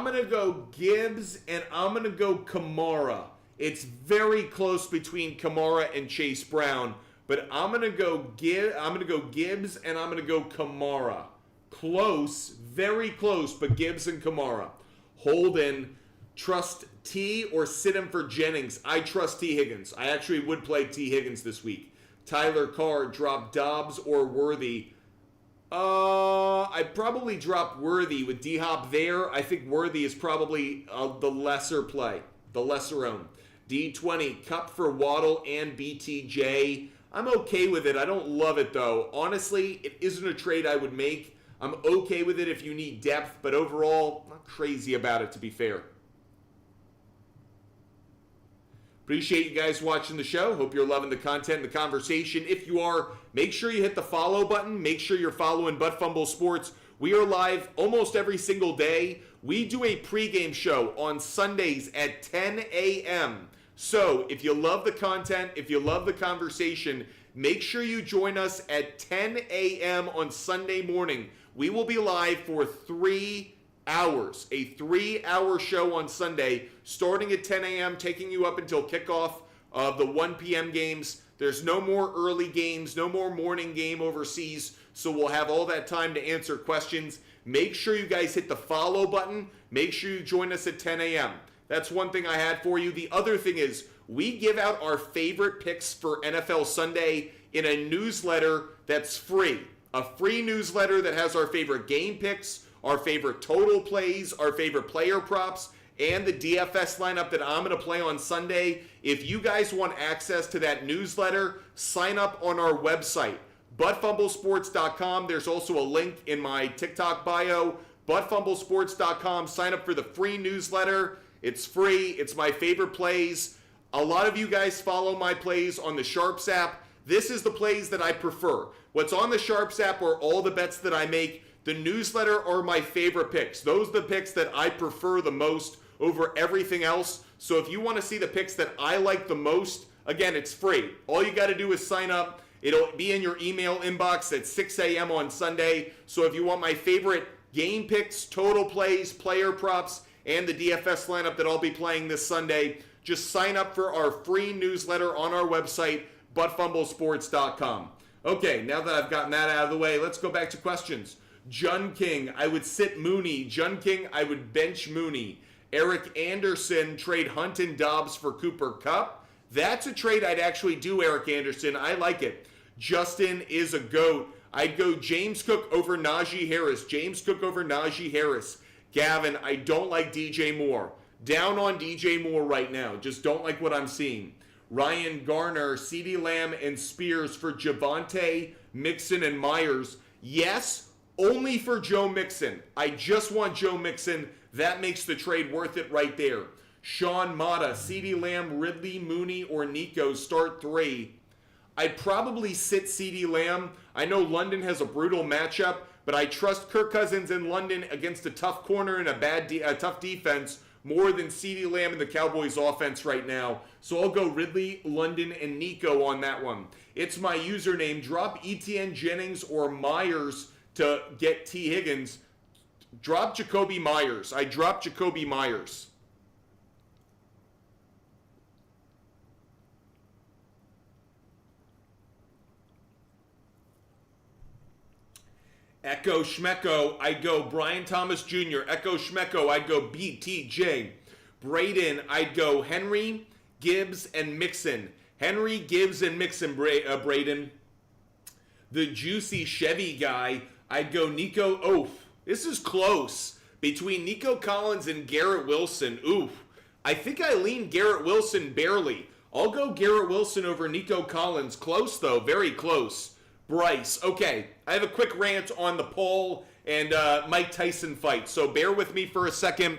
going to go Gibbs, and I'm going to go Kamara. It's very close between Kamara and Chase Brown, but I'm going to go Gibbs, and I'm going to go Kamara. Close, very close, but Gibbs and Kamara. Holden, trust T or sit him for Jennings. I trust T. Higgins. I actually would play T. Higgins this week. Tyler Carr, drop Dobbs or Worthy. I'd probably drop Worthy with D-Hop there. I think Worthy is probably the lesser play, the lesser own. D20, Cup for Waddle and BTJ. I'm okay with it. I don't love it, though. Honestly, it isn't a trade I would make. I'm okay with it if you need depth, but overall, not crazy about it, to be fair. Appreciate you guys watching the show. Hope you're loving the content and the conversation. If you are, make sure you hit the follow button. Make sure you're following Butt Fumble Sports. We are live almost every single day. We do a pregame show on Sundays at 10 a.m. So if you love the content, if you love the conversation, make sure you join us at 10 a.m. on Sunday morning. We will be live for 3 hours, a 3-hour show on Sunday, starting at 10 a.m., taking you up until kickoff of the 1 p.m. games. There's no more early games, no more morning game overseas, so we'll have all that time to answer questions. Make sure you guys hit the follow button. Make sure you join us at 10 a.m. That's one thing I had for you. The other thing is we give out our favorite picks for NFL Sunday in a newsletter that's free. A free newsletter that has our favorite game picks, our favorite total plays, our favorite player props, and the DFS lineup that I'm going to play on Sunday. If you guys want access to that newsletter, sign up on our website, buttfumblesports.com. There's also a link in my TikTok bio, buttfumblesports.com. Sign up for the free newsletter. It's free. It's my favorite plays. A lot of you guys follow my plays on the Sharps app. This is the plays that I prefer. What's on the Sharps app are all the bets that I make. The newsletter are my favorite picks. Those are the picks that I prefer the most over everything else. So if you want to see the picks that I like the most, again, it's free. All you got to do is sign up. It'll be in your email inbox at 6 a.m. on Sunday. So if you want my favorite game picks, total plays, player props, and the DFS lineup that I'll be playing this Sunday, just sign up for our free newsletter on our website, buttfumblesports.com. Okay, now that I've gotten that out of the way, let's go back to questions. Jun King, I would sit Mooney. Jun King, I would bench Mooney. Eric Anderson, trade Hunt and Dobbs for Cooper Kupp. That's a trade I'd actually do, Eric Anderson. I like it. Justin is a GOAT. I'd go James Cook over Najee Harris. James Cook over Najee Harris. Gavin, I don't like DJ Moore. Down on DJ Moore right now. Just don't like what I'm seeing. Ryan Garner, CeeDee Lamb, and Spears for Javonte, Mixon, and Myers. Yes, only for Joe Mixon. I just want Joe Mixon. That makes the trade worth it right there. Sean Mata, CeeDee Lamb, Ridley, Mooney, or Nico, start 3. I'd probably sit CeeDee Lamb. I know London has a brutal matchup, but I trust Kirk Cousins in London against a tough corner and a tough defense more than CeeDee Lamb in the Cowboys offense right now. So I'll go Ridley, London, and Nico on that one. It's my username. Drop Etienne Jennings or Myers to get T. Higgins. Drop Jacoby Myers. I dropped Jacoby Myers. Echo Schmecko, I'd go Brian Thomas Jr. Echo Schmecko, I'd go BTJ. Braden, I'd go Henry, Gibbs, and Mixon. Henry, Gibbs, and Mixon, Braden. The Juicy Chevy guy, I'd go Nico. Oh, this is close. Between Nico Collins and Garrett Wilson. Oof. I think I lean Garrett Wilson barely. I'll go Garrett Wilson over Nico Collins. Close, though. Very close. Bryce. Okay, I have a quick rant on the Paul and Mike Tyson fight, so bear with me for a second.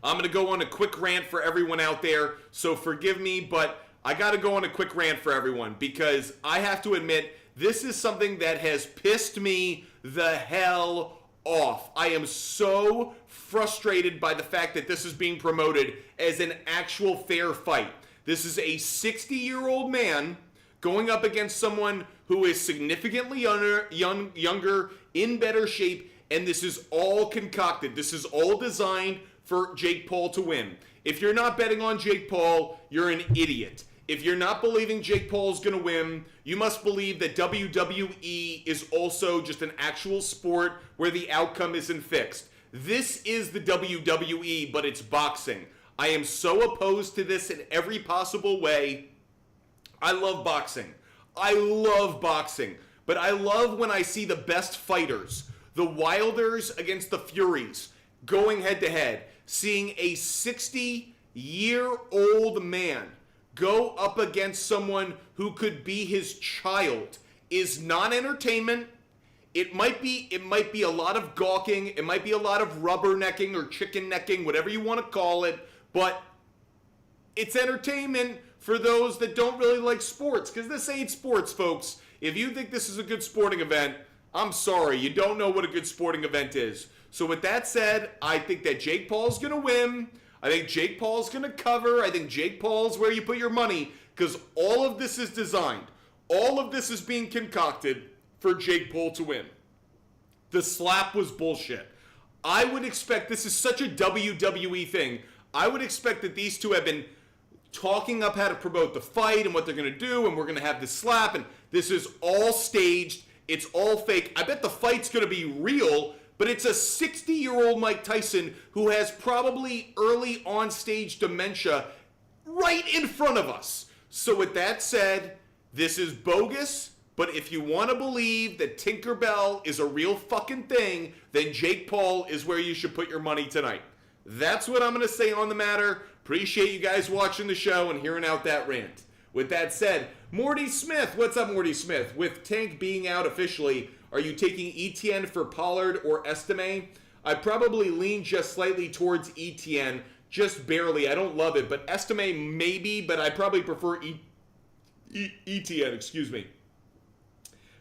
I'm going to go on a quick rant for everyone out there, so forgive me, but I got to go on a quick rant for everyone because I have to admit this is something that has pissed me the hell off. I am so frustrated by the fact that this is being promoted as an actual fair fight. This is a 60-year-old man going up against someone who is significantly younger, in better shape, and this is all concocted. This is all designed for Jake Paul to win. If you're not betting on Jake Paul, you're an idiot. If you're not believing Jake Paul is going to win, you must believe that WWE is also just an actual sport where the outcome isn't fixed. This is the WWE, but it's boxing. I am so opposed to this in every possible way. I love boxing. But I love when I see the best fighters, the Wilders against the Furies, going head to head, seeing a 60-year-old man go up against someone who could be his child is not entertainment. It might be a lot of gawking, it might be a lot of rubbernecking or chicken necking, whatever you want to call it, but it's entertainment for those that don't really like sports, because this ain't sports, folks. If you think this is a good sporting event, I'm sorry, you don't know what a good sporting event is. So with that said, I think that Jake Paul's going to win. I think Jake Paul's going to cover. I think Jake Paul's where you put your money, because all of this is designed. All of this is being concocted for Jake Paul to win. The slap was bullshit. I would expect, this is such a WWE thing, I would expect that these two have been talking up how to promote the fight and what they're going to do, and we're going to have this slap, and this is all staged. It's all fake. I bet the fight's going to be real, but it's a 60-year-old Mike Tyson who has probably early on-stage dementia right in front of us. So with that said, this is bogus, but if you want to believe that Tinkerbell is a real fucking thing, then Jake Paul is where you should put your money tonight. That's what I'm going to say on the matter. Appreciate you guys watching the show and hearing out that rant. With that said, Morty Smith. What's up, Morty Smith? With Tank being out officially, are you taking ETN for Pollard or Estime? I probably lean just slightly towards ETN, just barely. I don't love it, but Estime maybe, but I probably prefer ETN, excuse me.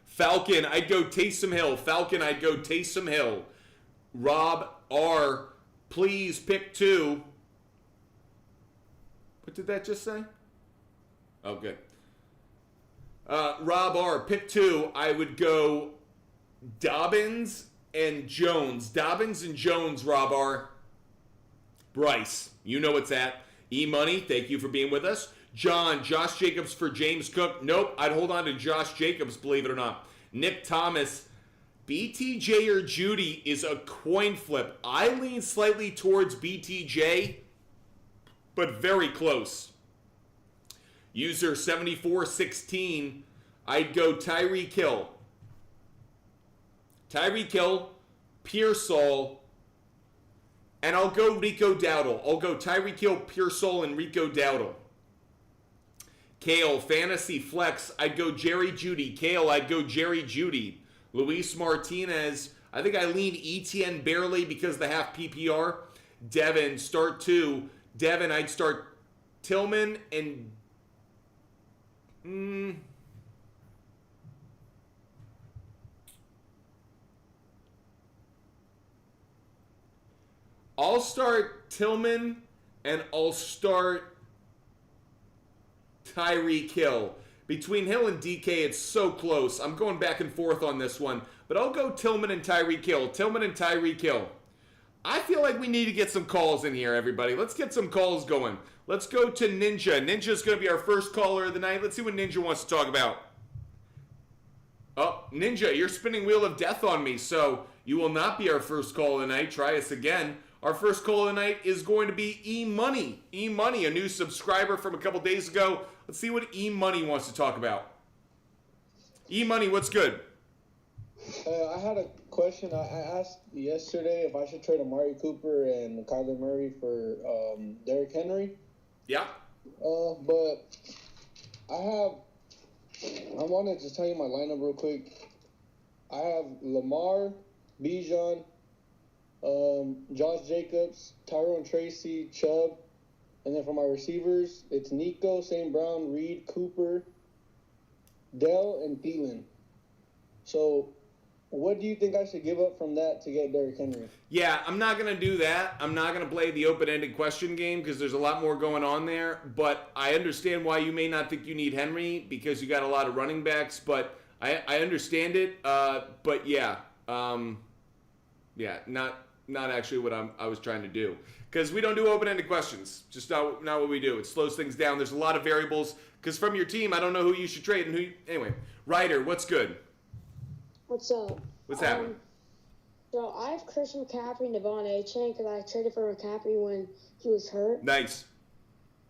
Falcon, I'd go Taysom Hill. Falcon, I'd go Taysom Hill. Rob R, please pick two. What did that just say? Oh, good. Rob R, pick two. I would go Dobbins and Jones. Dobbins and Jones, Rob R. Bryce, you know what's at. E-Money, thank you for being with us. John, Josh Jacobs for James Cook. Nope, I'd hold on to Josh Jacobs, believe it or not. Nick Thomas, BTJ or Judy is a coin flip. I lean slightly towards BTJ, but very close. User 7416, I'd go Tyreek Hill. Tyreek Hill, Pearsall, and I'll go Rico Dowdle. I'll go Tyreek Hill, Pearsall, and Rico Dowdle. Kale, Fantasy Flex, I'd go Jerry Judy. Kale, I'd go Jerry Judy. Luis Martinez, I think I lean ETN barely because of the half PPR. Devin, start two. Devin, I'd start Tillman and... I'll start Tillman and I'll start Tyreek Hill. Between Hill and DK, it's so close. I'm going back and forth on this one. But I'll go Tillman and Tyreek Hill. Tillman and Tyreek Hill. I feel like we need to get some calls in here, everybody. Let's get some calls going. Let's go to Ninja. Ninja's going to be our first caller of the night. Let's see what Ninja wants to talk about. Oh, Ninja, you're spinning Wheel of Death on me, so you will not be our first call of the night. Try us again. Our first call of the night is going to be E-Money. E-Money, a new subscriber from a couple days ago. Let's see what E-Money wants to talk about. E-Money, what's good? I had a question. I asked yesterday if I should trade Amari Cooper and Kyler Murray for Derrick Henry. Yeah. But I want to just tell you my lineup real quick. I have Lamar, Bijan, Josh Jacobs, Tyrone Tracy, Chubb. And then for my receivers, it's Nico, St. Brown, Reed, Cooper, Dell, and Thielen. So what do you think I should give up from that to get Derrick Henry? Yeah, I'm not going to do that. I'm not going to play the open-ended question game because there's a lot more going on there. But I understand why you may not think you need Henry because you got a lot of running backs. But I understand it. But yeah, not actually what I was trying to do. Because we don't do open-ended questions. Just not what we do. It slows things down. There's a lot of variables. Because from your team, I don't know who you should trade and who. Anyway, Ryder, what's good? What's up? What's happening? So I have Christian McCaffrey and Devon A-Chain because I traded for McCaffrey when he was hurt. Nice.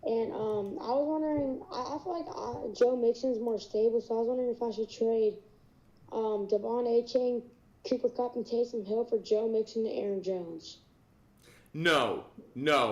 And I was wondering, I feel like Joe Mixon's more stable, so I was wondering if I should trade Devon A-Chain, Cooper Kupp, and Taysom Hill for Joe Mixon and Aaron Jones. No.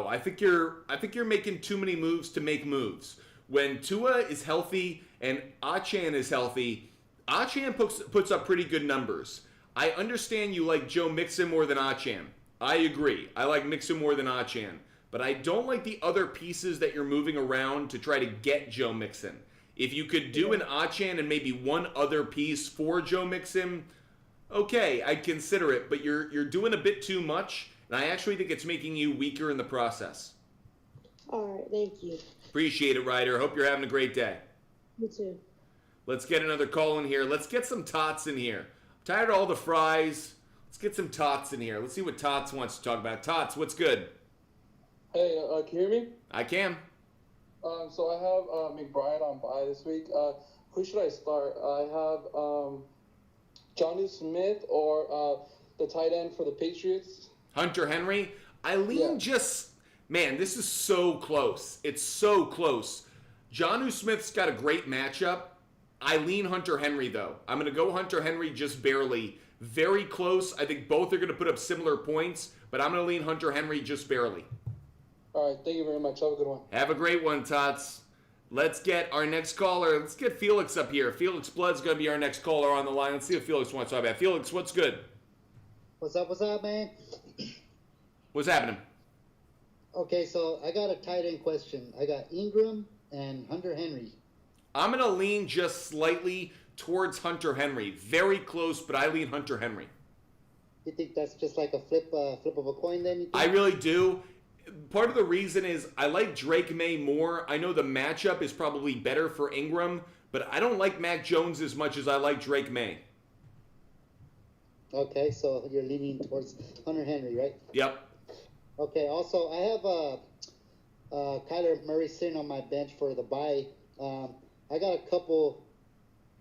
I think you're making too many moves to make moves. When Tua is healthy and Achan is healthy, Achan puts up pretty good numbers. I understand you like Joe Mixon more than Achan. I agree. I like Mixon more than Achan. But I don't like the other pieces that you're moving around to try to get Joe Mixon. If you could do an Achan and maybe one other piece for Joe Mixon, okay, I'd consider it. But you're doing a bit too much, and I actually think it's making you weaker in the process. All right, thank you. Appreciate it, Ryder. Hope you're having a great day. You too. Let's get another call in here. Let's get some Tots in here. I'm tired of all the fries. Let's get some Tots in here. Let's see what Tots wants to talk about. Tots, what's good? Hey, can you hear me? I can. So I have McBride on bye this week. Who should I start? I have Johnny Smith or the tight end for the Patriots. Hunter Henry. Man, this is so close. It's so close. Jonnu Smith's got a great matchup. I lean Hunter Henry, though. I'm going to go Hunter Henry just barely. Very close. I think both are going to put up similar points, but I'm going to lean Hunter Henry just barely. All right, thank you very much. Have a good one. Have a great one, Tots. Let's get our next caller. Let's get Felix up here. Felix Blood's going to be our next caller on the line. Let's see what Felix wants to talk about. Felix, what's good? What's up, man? What's happening? Okay, so I got a tight end question. I got Ingram and Hunter Henry. I'm going to lean just slightly towards Hunter Henry. Very close, but I lean Hunter Henry. You think that's just like a flip of a coin then? You think? I really do. Part of the reason is I like Drake May more. I know the matchup is probably better for Ingram, but I don't like Mac Jones as much as I like Drake May. Okay, so you're leaning towards Hunter Henry, right? Yep. Okay, also I have Kyler Murray sitting on my bench for the bye. I got a couple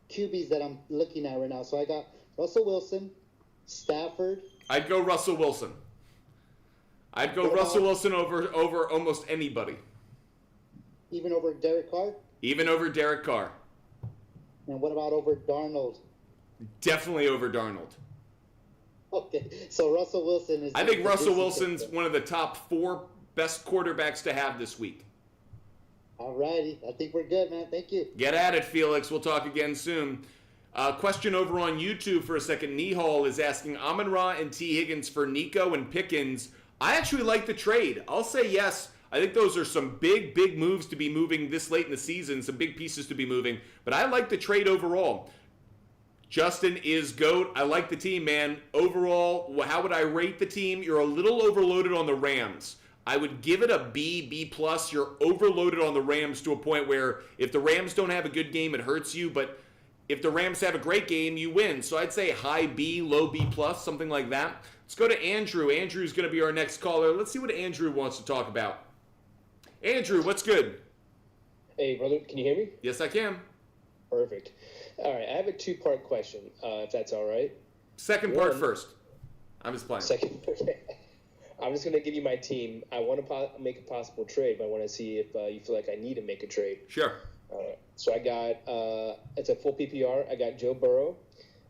QBs that I'm looking at right now. So I got Russell Wilson, Stafford. I'd go Russell Wilson. I'd go Russell Wilson over almost anybody. Even over Derek Carr? Even over Derek Carr. And what about over Darnold? Definitely over Darnold. Okay, so Russell Wilson is... I think Russell Wilson's one of the top 4 best quarterbacks to have this week. All righty. I think we're good, man. Thank you. Get at it, Felix. We'll talk again soon. Question over on YouTube for a second. Nihal is asking Amon-Ra and T. Higgins for Nico and Pickens. I actually like the trade. I'll say yes. I think those are some big moves to be moving this late in the season, some big pieces to be moving. But I like the trade overall. Justin is GOAT. I like the team, man. Overall, how would I rate the team? You're a little overloaded on the Rams. I would give it a B, B+. You're overloaded on the Rams to a point where if the Rams don't have a good game, it hurts you. But if the Rams have a great game, you win. So I'd say high B, low B+, something like that. Let's go to Andrew. Andrew's going to be our next caller. Let's see what Andrew wants to talk about. Andrew, what's good? Hey, brother, can you hear me? Yes, I can. Perfect. All right, I have a 2-part question, if that's all right. Second part first. I'm just playing. Second. I'm just going to give you my team. I want to make a possible trade, but I want to see if you feel like I need to make a trade. Sure. All right. So I got, it's a full PPR. I got Joe Burrow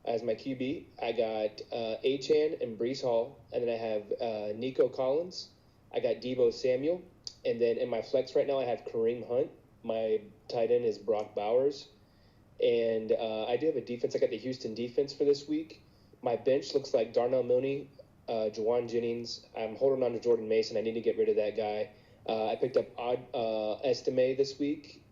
as my QB. I got Achane and Breece Hall. And then I have Nico Collins. I got Deebo Samuel. And then in my flex right now, I have Kareem Hunt. My tight end is Brock Bowers. And I do have a defense. I got the Houston defense for this week. My bench looks like Darnell Mooney, Juwan Jennings. I'm holding on to Jordan Mason. I need to get rid of that guy. I picked up Estime this week,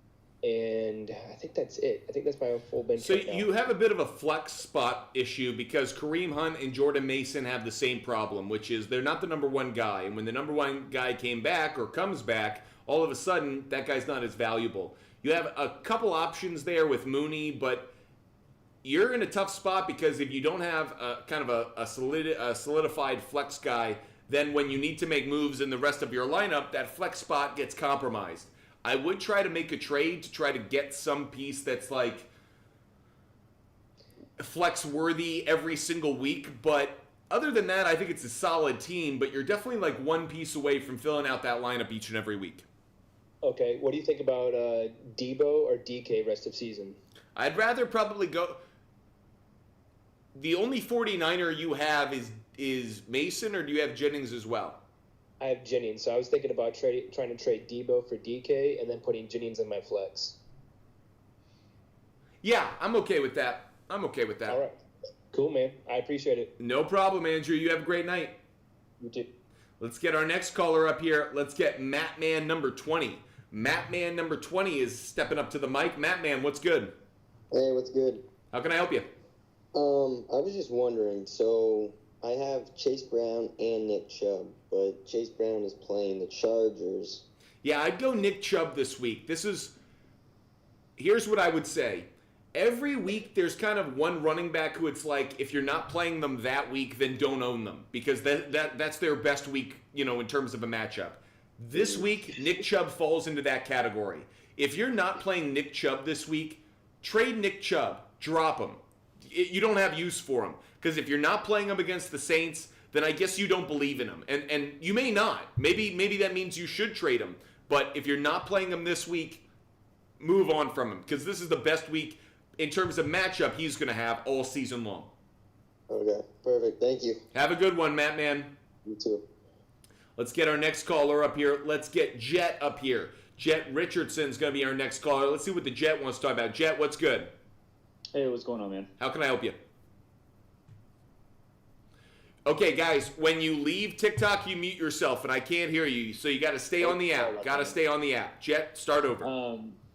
and I think that's it. I think that's my full bench. So right now. you have a bit of a flex spot issue because Kareem Hunt and Jordan Mason have the same problem, which is they're not the number one guy. And when the number one guy came back or comes back, all of a sudden that guy's not as valuable. You have a couple options there with Mooney, but you're in a tough spot because if you don't have a solidified flex guy, then when you need to make moves in the rest of your lineup, that flex spot gets compromised. I would try to make a trade to try to get some piece that's like flex worthy every single week, but other than that, I think it's a solid team, but you're definitely like one piece away from filling out that lineup each and every week. Okay, what do you think about Debo or DK rest of season? I'd rather probably go. The only 49er you have is Mason, or do you have Jennings as well? I have Jennings, so I was thinking about trying to trade Debo for DK and then putting Jennings in my flex. Yeah, I'm okay with that. I'm okay with that. All right. Cool, man. I appreciate it. No problem, Andrew. You have a great night. You too. Let's get our next caller up here. Let's get Mattman number 20. Mattman number 20 is stepping up to the mic. Mattman, what's good? Hey, what's good? How can I help you? I was just wondering, so I have Chase Brown and Nick Chubb, but Chase Brown is playing the Chargers. Yeah, I'd go Nick Chubb this week. Here's what I would say. Every week there's kind of one running back who it's like, if you're not playing them that week, then don't own them because that's their best week, in terms of a matchup. This week, Nick Chubb falls into that category. If you're not playing Nick Chubb this week, trade Nick Chubb. Drop him. You don't have use for him. Because if you're not playing him against the Saints, then I guess you don't believe in him. And you may not. Maybe that means you should trade him. But if you're not playing him this week, move on from him. Because this is the best week in terms of matchup he's going to have all season long. Okay, perfect. Thank you. Have a good one, Mattman. You too. Let's get our next caller up here. Let's get Jet up here. Jet Richardson's going to be our next caller. Let's see what the Jet wants to talk about. Jet, what's good? Hey, what's going on, man? How can I help you? Okay, guys, when you leave TikTok, you mute yourself, and I can't hear you, so you got to stay on the app. Got to stay on the app. Jet, start over.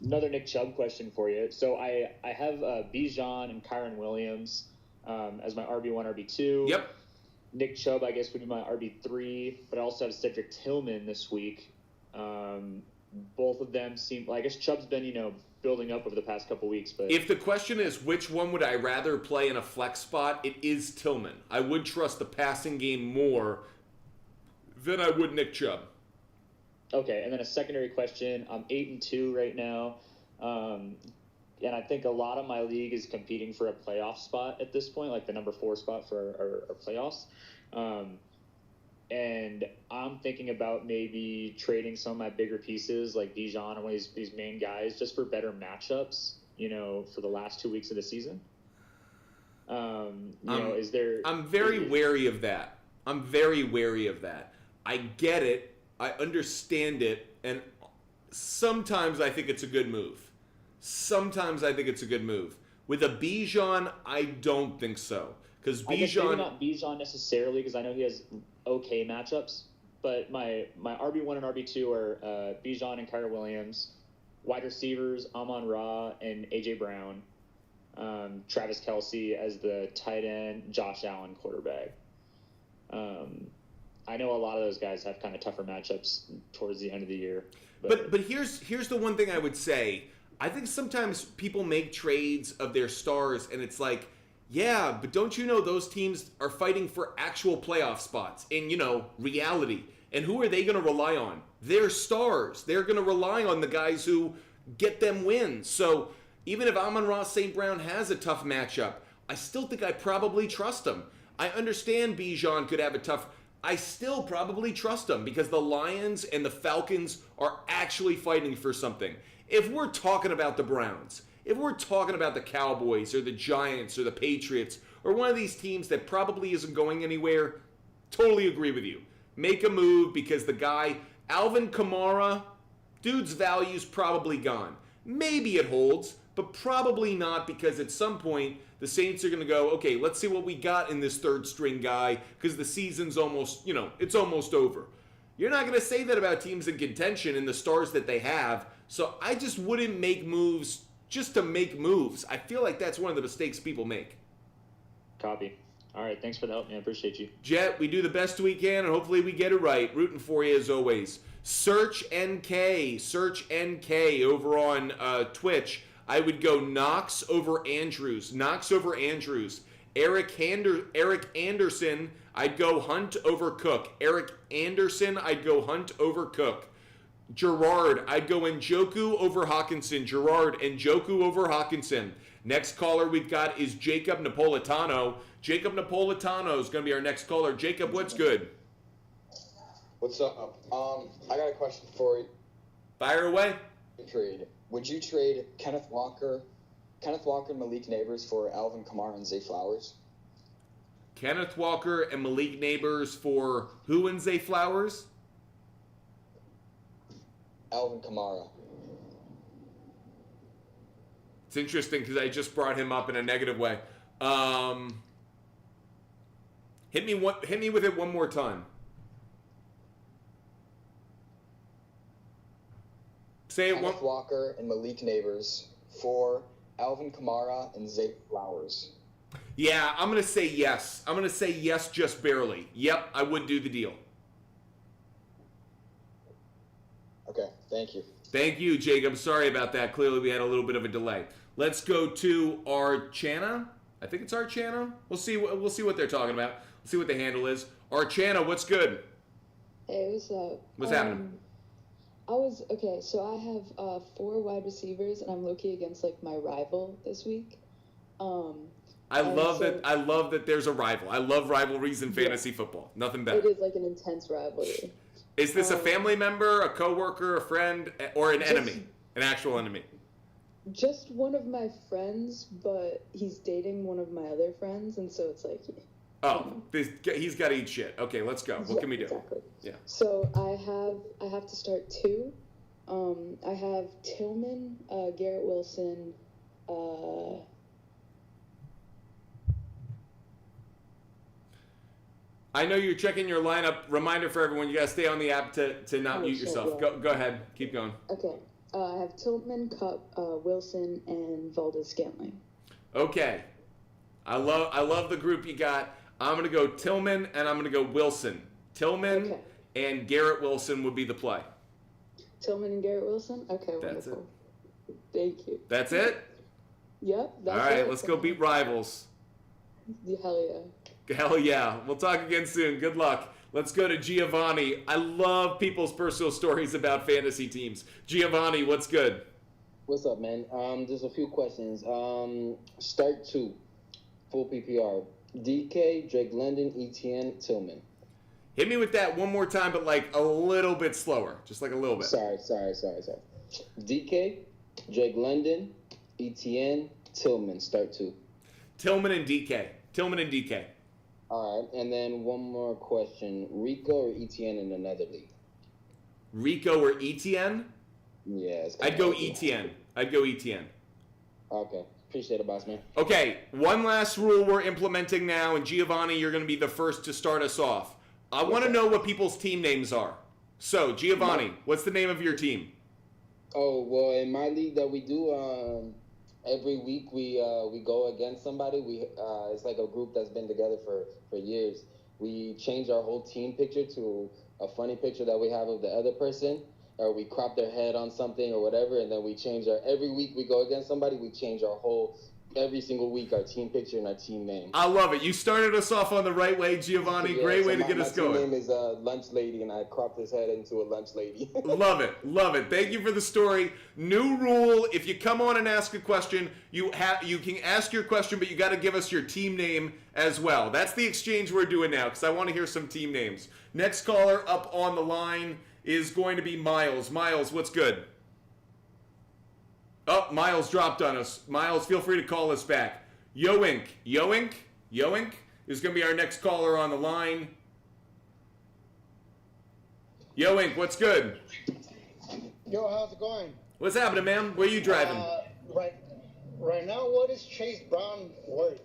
Another Nick Chubb question for you. So I have Bijan and Kyron Williams as my RB1, RB2. Yep. Nick Chubb, I guess, would be my RB3, but I also have Cedric Tillman this week. Both of them seem, I guess Chubb's been, building up over the past couple weeks. But if the question is which one would I rather play in a flex spot, it is Tillman. I would trust the passing game more than I would Nick Chubb. Okay, and then a secondary question. I'm 8-2 right now, and I think a lot of my league is competing for a playoff spot at this point, like the number 4 spot for our playoffs. And I'm thinking about maybe trading some of my bigger pieces like Bijan and one of these main guys just for better matchups, for the last 2 weeks of the season. Is there... I'm very wary of that. I get it. I understand it. And sometimes I think it's a good move. With a Bijan, I don't think so. Because I guess maybe not Bijan necessarily, because I know he has okay matchups. But my RB1 and RB2 are Bijan and Kyron Williams. Wide receivers, Amon-Ra and A.J. Brown. Travis Kelce as the tight end, Josh Allen quarterback. I know a lot of those guys have kind of tougher matchups towards the end of the year. But here's the one thing I would say. I think sometimes people make trades of their stars, and it's like, yeah, but don't you know those teams are fighting for actual playoff spots in, reality. And who are they going to rely on? Their stars. They're going to rely on the guys who get them wins. So even if Amon-Ra St. Brown has a tough matchup, I still think I probably trust him. I understand Bijan could have a tough... I still probably trust him because the Lions and the Falcons are actually fighting for something. If we're talking about the Browns, if we're talking about the Cowboys or the Giants or the Patriots or one of these teams that probably isn't going anywhere, totally agree with you. Make a move because the guy, Alvin Kamara, dude's value's probably gone. Maybe it holds, but probably not, because at some point the Saints are going to go, okay, let's see what we got in this third string guy, because the season's almost, it's almost over. You're not going to say that about teams in contention and the stars that they have. So I just wouldn't make moves just to make moves. I feel like that's one of the mistakes people make. Copy. All right, thanks for the help, man. I appreciate you. Jet, we do the best we can, and hopefully we get it right. Rooting for you as always. Search NK over on Twitch. I would go Knox over Andrews. Eric Anderson, I'd go Hunt over Cook. Eric Anderson, I'd go Hunt over Cook. Gerard, I'd go Njoku over Hawkinson. Njoku over Hawkinson. Next caller we've got is Jacob Napolitano. Jacob Napolitano is going to be our next caller. Jacob, what's good? What's up? I got a question for you. Fire away. Trade. Would you trade Kenneth Walker, and Malik Neighbors for Alvin Kamara and Zay Flowers? Kenneth Walker and Malik Neighbors for who and Zay Flowers? Alvin Kamara. It's interesting because I just brought him up in a negative way. Hit me with it one more time. Say it one. Kenneth Walker and Malik Neighbors for Alvin Kamara and Zay Flowers. Yeah, I'm going to say yes. I'm going to say yes just barely. Yep, I would do the deal. Okay, thank you. Thank you, Jacob. Sorry about that. Clearly we had a little bit of a delay. Let's go to Archana. I think it's Archana. We'll see what they're talking about. We'll see what the handle is. Archana, what's good? Hey, what's up? What's happening? So I have 4 wide receivers, and I'm low-key against like my rival this week. I love that there's a rival. I love rivalries in fantasy football. Nothing better. It is like an intense rivalry. Is this a family member, a coworker, a friend, or an enemy? An actual enemy? Just one of my friends, but he's dating one of my other friends, and so it's like... He's got to eat shit. Okay, let's go. What can we do? Exactly. Yeah. So I have to start 2. I have Tillman, Garrett Wilson, I know you're checking your lineup. Reminder for everyone, you got to stay on the app to not mute yourself. Yeah. Go ahead. Keep going. Okay. I have Tillman, Cup, Wilson, and Valdez Scantling. Okay. I love the group you got. I'm going to go Tillman, and I'm going to go Wilson. Tillman and Garrett Wilson would be the play. Tillman and Garrett Wilson? Okay, That's wonderful. Thank you. That's it? Yep. All right, let's go beat rivals. Hell yeah. Hell yeah. We'll talk again soon. Good luck. Let's go to Giovanni. I love people's personal stories about fantasy teams. Giovanni, what's good? What's up, man? There's a few questions. Start 2, full PPR. DK, Drake London, ETN, Tillman. Hit me with that one more time, but like a little bit slower. Just like a little bit. Sorry. DK, Drake London, ETN, Tillman. Start 2. Tillman and DK. All right, and then one more question. Rico or ETN in another league? Rico or ETN? Yeah. I'd go ETN. Okay. Appreciate it, boss man. Okay, one last rule we're implementing now, and Giovanni, you're going to be the first to start us off. I want to know what people's team names are. So, Giovanni, what's the name of your team? Oh, well, in my league that we do, every week we go against somebody. It's like a group that's been together for years. We change our whole team picture to a funny picture that we have of the other person, or we crop their head on something or whatever, and then we change every week we go against somebody, we change every single week our team picture and our team name. I love it. You started us off on the right way, Giovanni. Great way to get us going. My team name is Lunch Lady, and I cropped his head into a lunch lady. Love it. Thank you for the story. New rule, if you come on and ask a question, you can ask your question, but you got to give us your team name as well. That's the exchange we're doing now, because I want to hear some team names. Next caller up on the line is going to be Miles. Miles, what's good? Oh, Miles dropped on us. Miles, feel free to call us back. Yoink is going to be our next caller on the line. Yoink, what's good? Yo, how's it going? What's happening, man? Where are you driving? Right now, what is Chase Brown worth?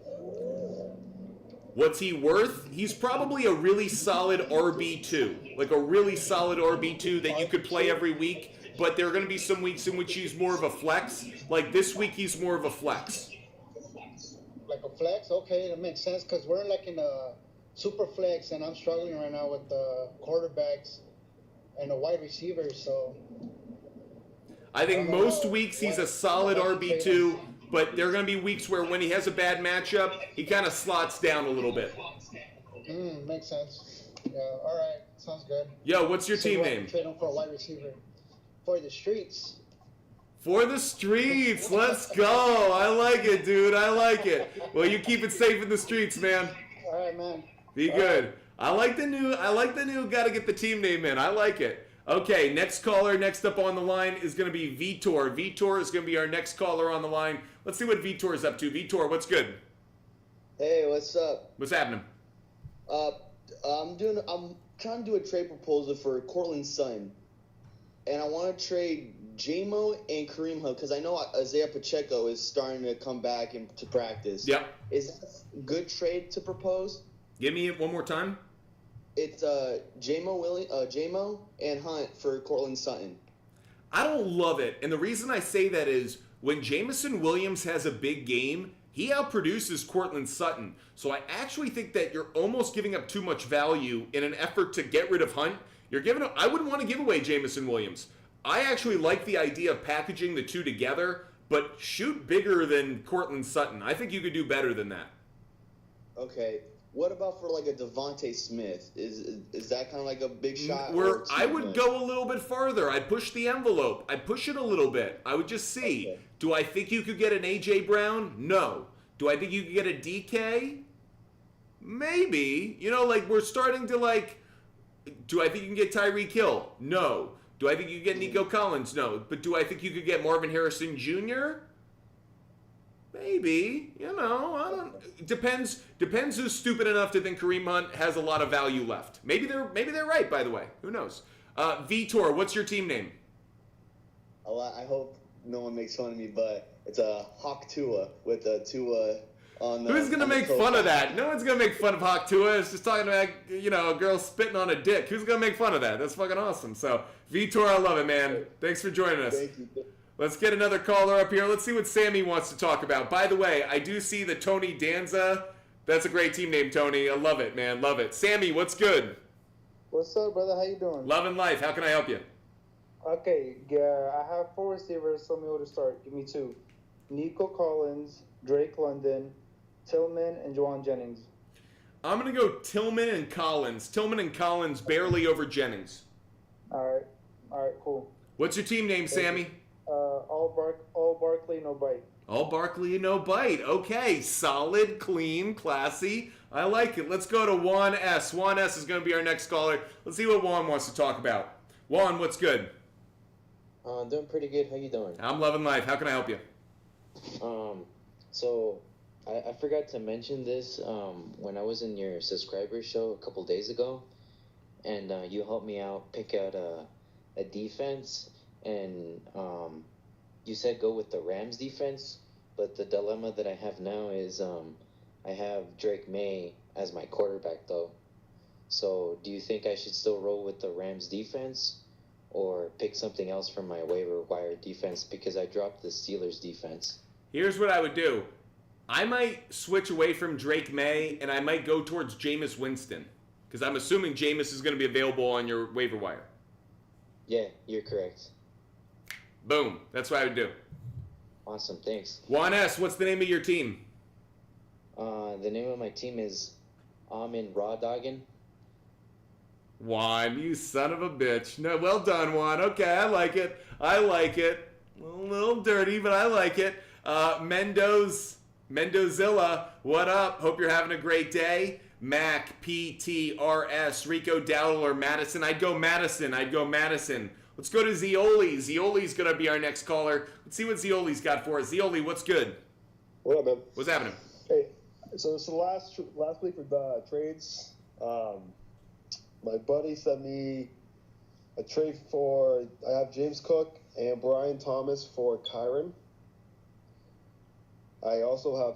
What's he worth? He's probably a really solid RB2. Like a really solid RB2 that you could play every week, but there are going to be some weeks in which he's more of a flex. Like this week, he's more of a flex. Like a flex? Okay, that makes sense because we're like in a super flex, and I'm struggling right now with the quarterbacks and the wide receivers. So I think most weeks he's a solid RB2, but there are going to be weeks where when he has a bad matchup, he kind of slots down a little bit. Makes sense. Yeah, all right. Sounds good. Yo, what's your team name? Trade him for a wide receiver. For the streets. For the streets. Let's go. I like it, dude. I like it. Well, you keep it safe in the streets, man. All right, man. Be good. I like the new gotta get the team name in. I like it. Okay, next caller, next up on the line is going to be Vitor. Vitor is going to be our next caller on the line. Let's see what Vitor is up to. Vitor, what's good? Hey, what's up? What's happening? I'm trying to do a trade proposal for Cortland Sutton, and I want to trade J-Mo and Kareem Hunt because I know Isaiah Pacheco is starting to come back into practice. Yep. Is that a good trade to propose? Give me it one more time. It's J-Mo and Hunt for Cortland Sutton. I don't love it, and the reason I say that is when Jamison Williams has a big game, he outproduces Cortland Sutton. So I actually think that you're almost giving up too much value in an effort to get rid of Hunt. I wouldn't want to give away Jamison Williams. I actually like the idea of packaging the two together, but shoot bigger than Cortland Sutton. I think you could do better than that. Okay. What about for like a Devontae Smith? Is that kind of like a big shot? I would go a little bit farther. I'd push the envelope. I'd push it a little bit. I would just see. Okay. Do I think you could get an A.J. Brown? No. Do I think you could get a DK? Maybe. We're starting to do I think you can get Tyreek Hill? No. Do I think you can get Nico Collins? No. But do I think you could get Marvin Harrison Jr.? Maybe. I don't. Depends who's stupid enough to think Kareem Hunt has a lot of value left. Maybe they're right, by the way. Who knows? Vitor, what's your team name? I hope no one makes fun of me, but it's a Hawk Tua with a Tua on the... Who's going to make fun of that? No one's going to make fun of Hawk Tua. It's just talking about, a girl spitting on a dick. Who's going to make fun of that? That's fucking awesome. So, Vitor, I love it, man. Thanks for joining us. Thank you. Let's get another caller up here. Let's see what Sammy wants to talk about. By the way, I do see the Tony Danza. That's a great team name, Tony. I love it, man. Love it. Sammy, what's good? What's up, brother? How you doing? Loving life. How can I help you? Okay, yeah, I have 4 receivers. Tell me where to start. Give me 2. Nico Collins, Drake London, Tillman, and Juwan Jennings. I'm going to go Tillman and Collins. Tillman and Collins barely over Jennings. All right, cool. What's your team name, Sammy? All Barkley, no bite. All Barkley, no bite. Okay, solid, clean, classy. I like it. Let's go to Juan S. Juan S. is going to be our next caller. Let's see what Juan wants to talk about. Juan, what's good? I'm doing pretty good. How you doing? I'm loving life. How can I help you? So I forgot to mention this when I was in your subscriber show a couple days ago, and you helped me out pick out a defense, and you said go with the Rams defense, but the dilemma that I have now is I have Drake May as my quarterback though. So do you think I should still roll with the Rams defense or pick something else from my waiver wire defense because I dropped the Steelers defense? Here's what I would do. I might switch away from Drake May and I might go towards Jameis Winston because I'm assuming Jameis is going to be available on your waiver wire. Yeah, you're correct. Boom. That's what I would do. Awesome. Thanks. Juan S., what's the name of your team? The name of my team is Amin Raw Doggin. Juan, you son of a bitch. No, well done, Juan. Okay, I like it. A little dirty, but I like it. Mendozilla, what up? Hope you're having a great day. Mac, PTRS, Rico Dowdle, or Madison. I'd go Madison. Let's go to Zioli. Zioli's going to be our next caller. Let's see what Zioli's got for us. Zioli, what's good? What up, man? What's happening? Hey, so this is the last week for the trades. My buddy sent me a trade I have James Cook and Brian Thomas for Kyron. I also have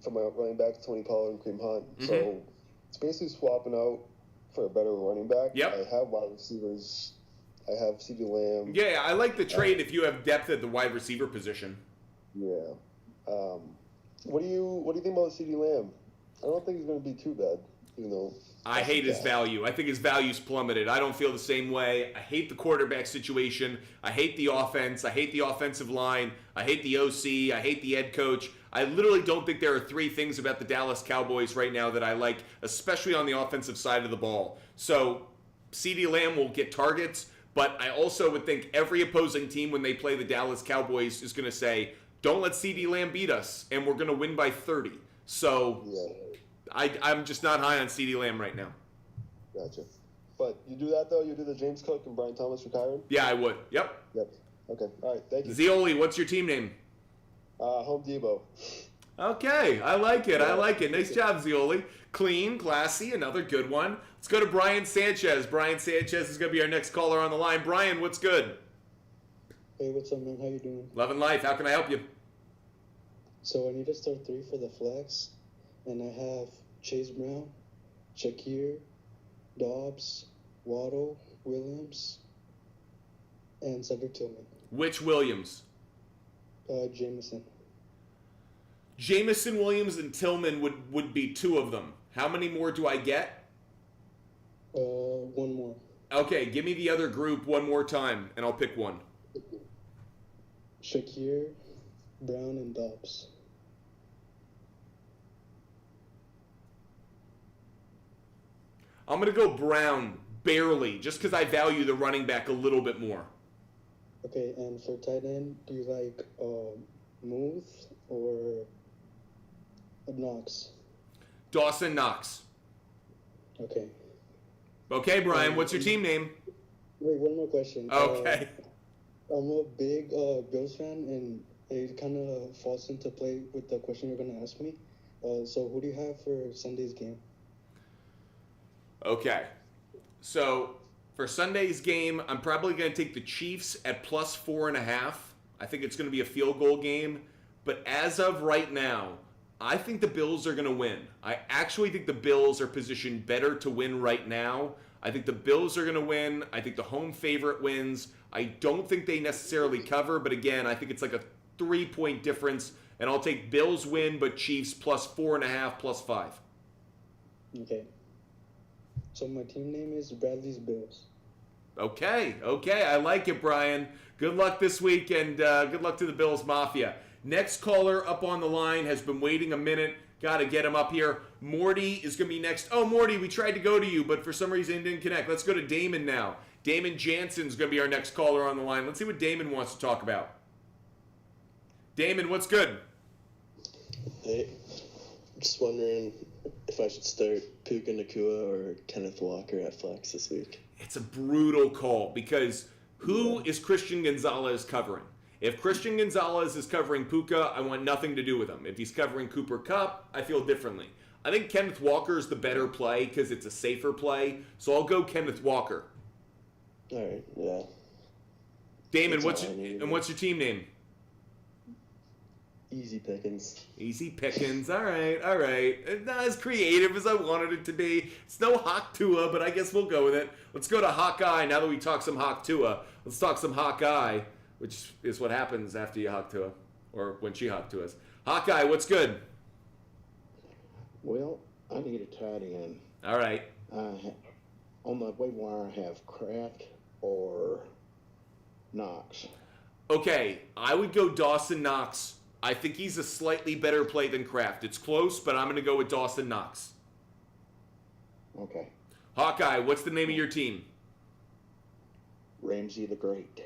for my running back Tony Pollard and Kareem Hunt. So it's basically swapping out for a better running back. Yep. I have wide receivers. I have CeeDee Lamb. Yeah, I like the trade if you have depth at the wide receiver position. Yeah. What do you think about CeeDee Lamb? I don't think he's going to be too bad, even though. I hate his value. I think his value's plummeted. I don't feel the same way. I hate the quarterback situation. I hate the offense. I hate the offensive line. I hate the OC. I hate the head coach. I literally don't think there are three things about the Dallas Cowboys right now that I like, especially on the offensive side of the ball. So CeeDee Lamb will get targets, but I also would think every opposing team when they play the Dallas Cowboys is going to say, don't let CeeDee Lamb beat us, and we're going to win by 30. So I'm just not high on CeeDee Lamb right now. Gotcha. But you do that, though? You do the James Cook and Brian Thomas retiring? Yeah, I would. Yep. Okay. All right. Thank you. Zioli, what's your team name? Home Depot. Okay. I like it. I like it. Nice job, Zioli. Clean, classy, another good one. Let's go to Brian Sanchez. Brian Sanchez is going to be our next caller on the line. Brian, what's good? Hey, what's up, man? How you doing? Loving life. How can I help you? So I need to start 3 for the flex, and I have Chase Brown, Shakir, Dobbs, Waddle, Williams, and Cedric Tillman. Which Williams? Jameson. Jameson, Williams, and Tillman would be 2 of them. How many more do I get? 1 more. Okay, give me the other group one more time, and I'll pick one. Shakir, Brown, and Dobbs. I'm going to go Brown, barely, just because I value the running back a little bit more. Okay, and for tight end, do you like Muth or Knox? Dawson Knox. Okay. Okay, Brian, what's your team name? Wait, one more question. Okay. I'm a big Bills fan, and it kind of falls into play with the question you're going to ask me. So who do you have for Sunday's game? Okay. So for Sunday's game, I'm probably going to take the Chiefs at plus 4.5. I think it's going to be a field goal game. But as of right now, I think the Bills are going to win. I actually think the Bills are positioned better to win right now. I think the Bills are going to win. I think the home favorite wins. I don't think they necessarily cover, but again, I think it's like a 3-point difference, and I'll take Bills win, but Chiefs plus 4.5, plus 5. Okay. So my team name is Bradley's Bills. Okay, I like it, Brian. Good luck this week, and good luck to the Bills Mafia. Next caller up on the line has been waiting a minute. Got to get him up here. Morty is going to be next. Oh, Morty, we tried to go to you, but for some reason it didn't connect. Let's go to Damon now. Damon Jansen's going to be our next caller on the line. Let's see what Damon wants to talk about. Damon, what's good? Hey, just wondering if I should start Puka Nacua or Kenneth Walker at flex this week. It's a brutal call because who is Christian Gonzalez covering? If Christian Gonzalez is covering Puka, I want nothing to do with him. If he's covering Cooper Kupp, I feel differently. I think Kenneth Walker is the better play because it's a safer play, so I'll go Kenneth Walker. All right, yeah. Damon, what's your team name? Easy pickings. Easy pickings. All right. Not as creative as I wanted it to be. It's no Hawk Tua, but I guess we'll go with it. Let's go to Hawkeye. Now that we talk some Hawk Tua, let's talk some Hawkeye, which is what happens after you Hawk Tua, or when she Hawk Tuas. Hawkeye, what's good? Well, I need a tight end. All right. On the waiver wire, I have Kraft or Knox. Okay, I would go Dawson Knox. I think he's a slightly better play than Kraft. It's close, but I'm going to go with Dawson Knox. Okay. Hawkeye, what's the name of your team? Ramsey the Great.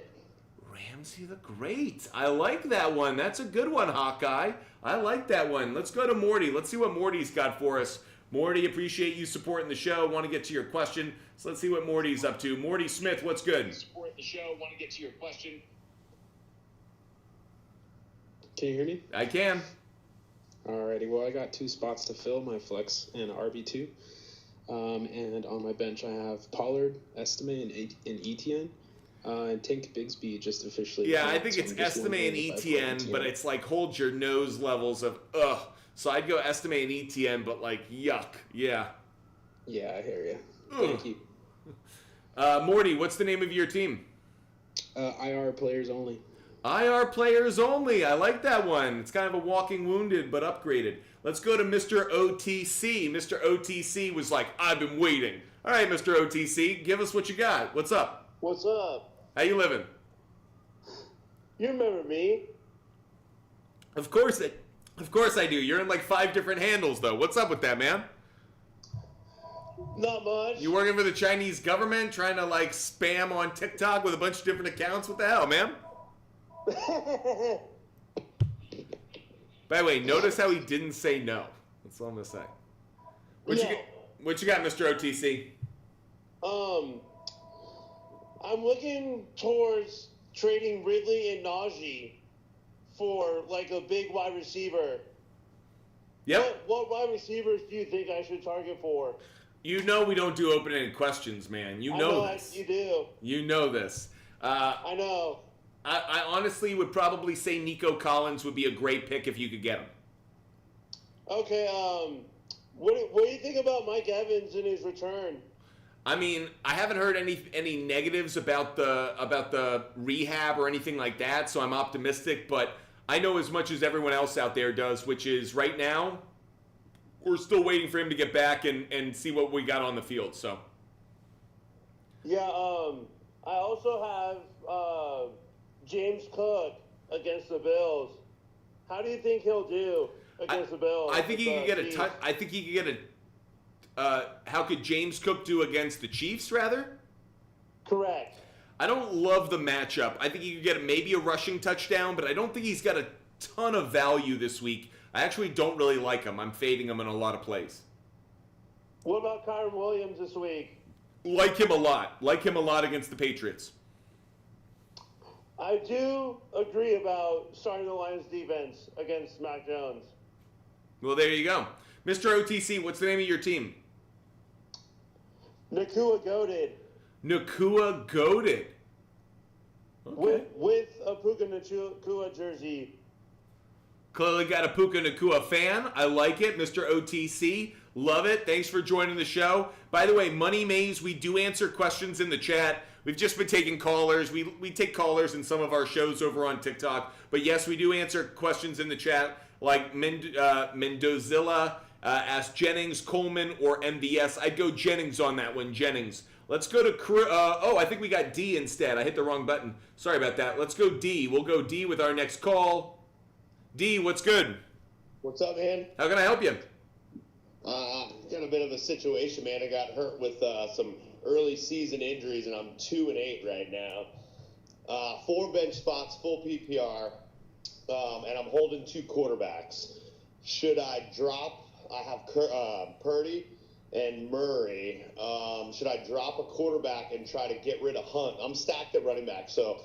Ramsey the Great. I like that one. That's a good one, Hawkeye. I like that one. Let's go to Morty. Let's see what Morty's got for us. Morty, appreciate you supporting the show. Want to get to your question. So let's see what Morty's up to. Morty Smith, what's good? Support the show. Want to get to your question. Can you hear me? I can. Alrighty, well, I got 2 spots to fill, my flex and RB2. And on my bench, I have Pollard, Estime, and Etienne. And Tank Bigsby just officially. Yeah, I retired, think so it's I'm just Estime wondering and if I put Etienne, him but too. it's like hold your nose levels of ugh. So I'd go Estime and Etienne, but like yuck. Yeah. Yeah, I hear you. Ugh. Thank you. Morty, what's the name of your team? IR players only. IR players only. I like that one. It's kind of a walking wounded, but upgraded. Let's go to Mr. OTC. Mr. OTC was like, I've been waiting. All right, Mr. OTC, give us what you got. What's up? What's up? How you living? You remember me? Of course I do. You're in like 5 different handles, though. What's up with that, man? Not much. You working for the Chinese government, trying to like spam on TikTok with a bunch of different accounts? What the hell, man? By the way, notice how he didn't say no. That's all I'm gonna say. What you got, Mr. OTC? I'm looking towards trading Ridley and Najee for like a big wide receiver. Yep. What wide receivers do you think I should target for? You know we don't do open-ended questions, man. You know this. You do. You know this. I know. I honestly would probably say Nico Collins would be a great pick if you could get him. Okay. What do you think about Mike Evans and his return? I mean, I haven't heard any negatives about the rehab or anything like that, so I'm optimistic. But I know as much as everyone else out there does, which is right now we're still waiting for him to get back and see what we got on the field. So. Yeah. I also have James Cook against the Bills. How do you think he'll do against the Bills? I think he could get a touch. I think he could get a. How could James Cook do against the Chiefs? Rather. Correct. I don't love the matchup. I think he could get maybe a rushing touchdown, but I don't think he's got a ton of value this week. I actually don't really like him. I'm fading him in a lot of plays. What about Kyron Williams this week? Like him a lot. Like him a lot against the Patriots. I do agree about starting the Lions defense against Mac Jones. Well, there you go. Mr. OTC, what's the name of your team? Nakua Goated. Nakua Goated. Okay. With a Puka Nakua jersey. Clearly got a Puka Nakua fan. I like it. Mr. OTC, love it. Thanks for joining the show. By the way, Money Maze, we do answer questions in the chat. We've just been taking callers. We take callers in some of our shows over on TikTok. But yes, we do answer questions in the chat. Like Mendozilla asked Jennings, Coleman, or MVS. I'd go Jennings on that one, Jennings. Let's go to I think we got D instead. I hit the wrong button. Sorry about that. Let's go D. We'll go D with our next call. D, what's good? What's up, man? How can I help you? Got a bit of a situation, man. I got hurt with some early season injuries, and I'm 2-8 right now. 4 bench spots, full PPR, and I'm holding 2 quarterbacks. Should I drop? I have Purdy and Murray. Should I drop a quarterback and try to get rid of Hunt? I'm stacked at running back, so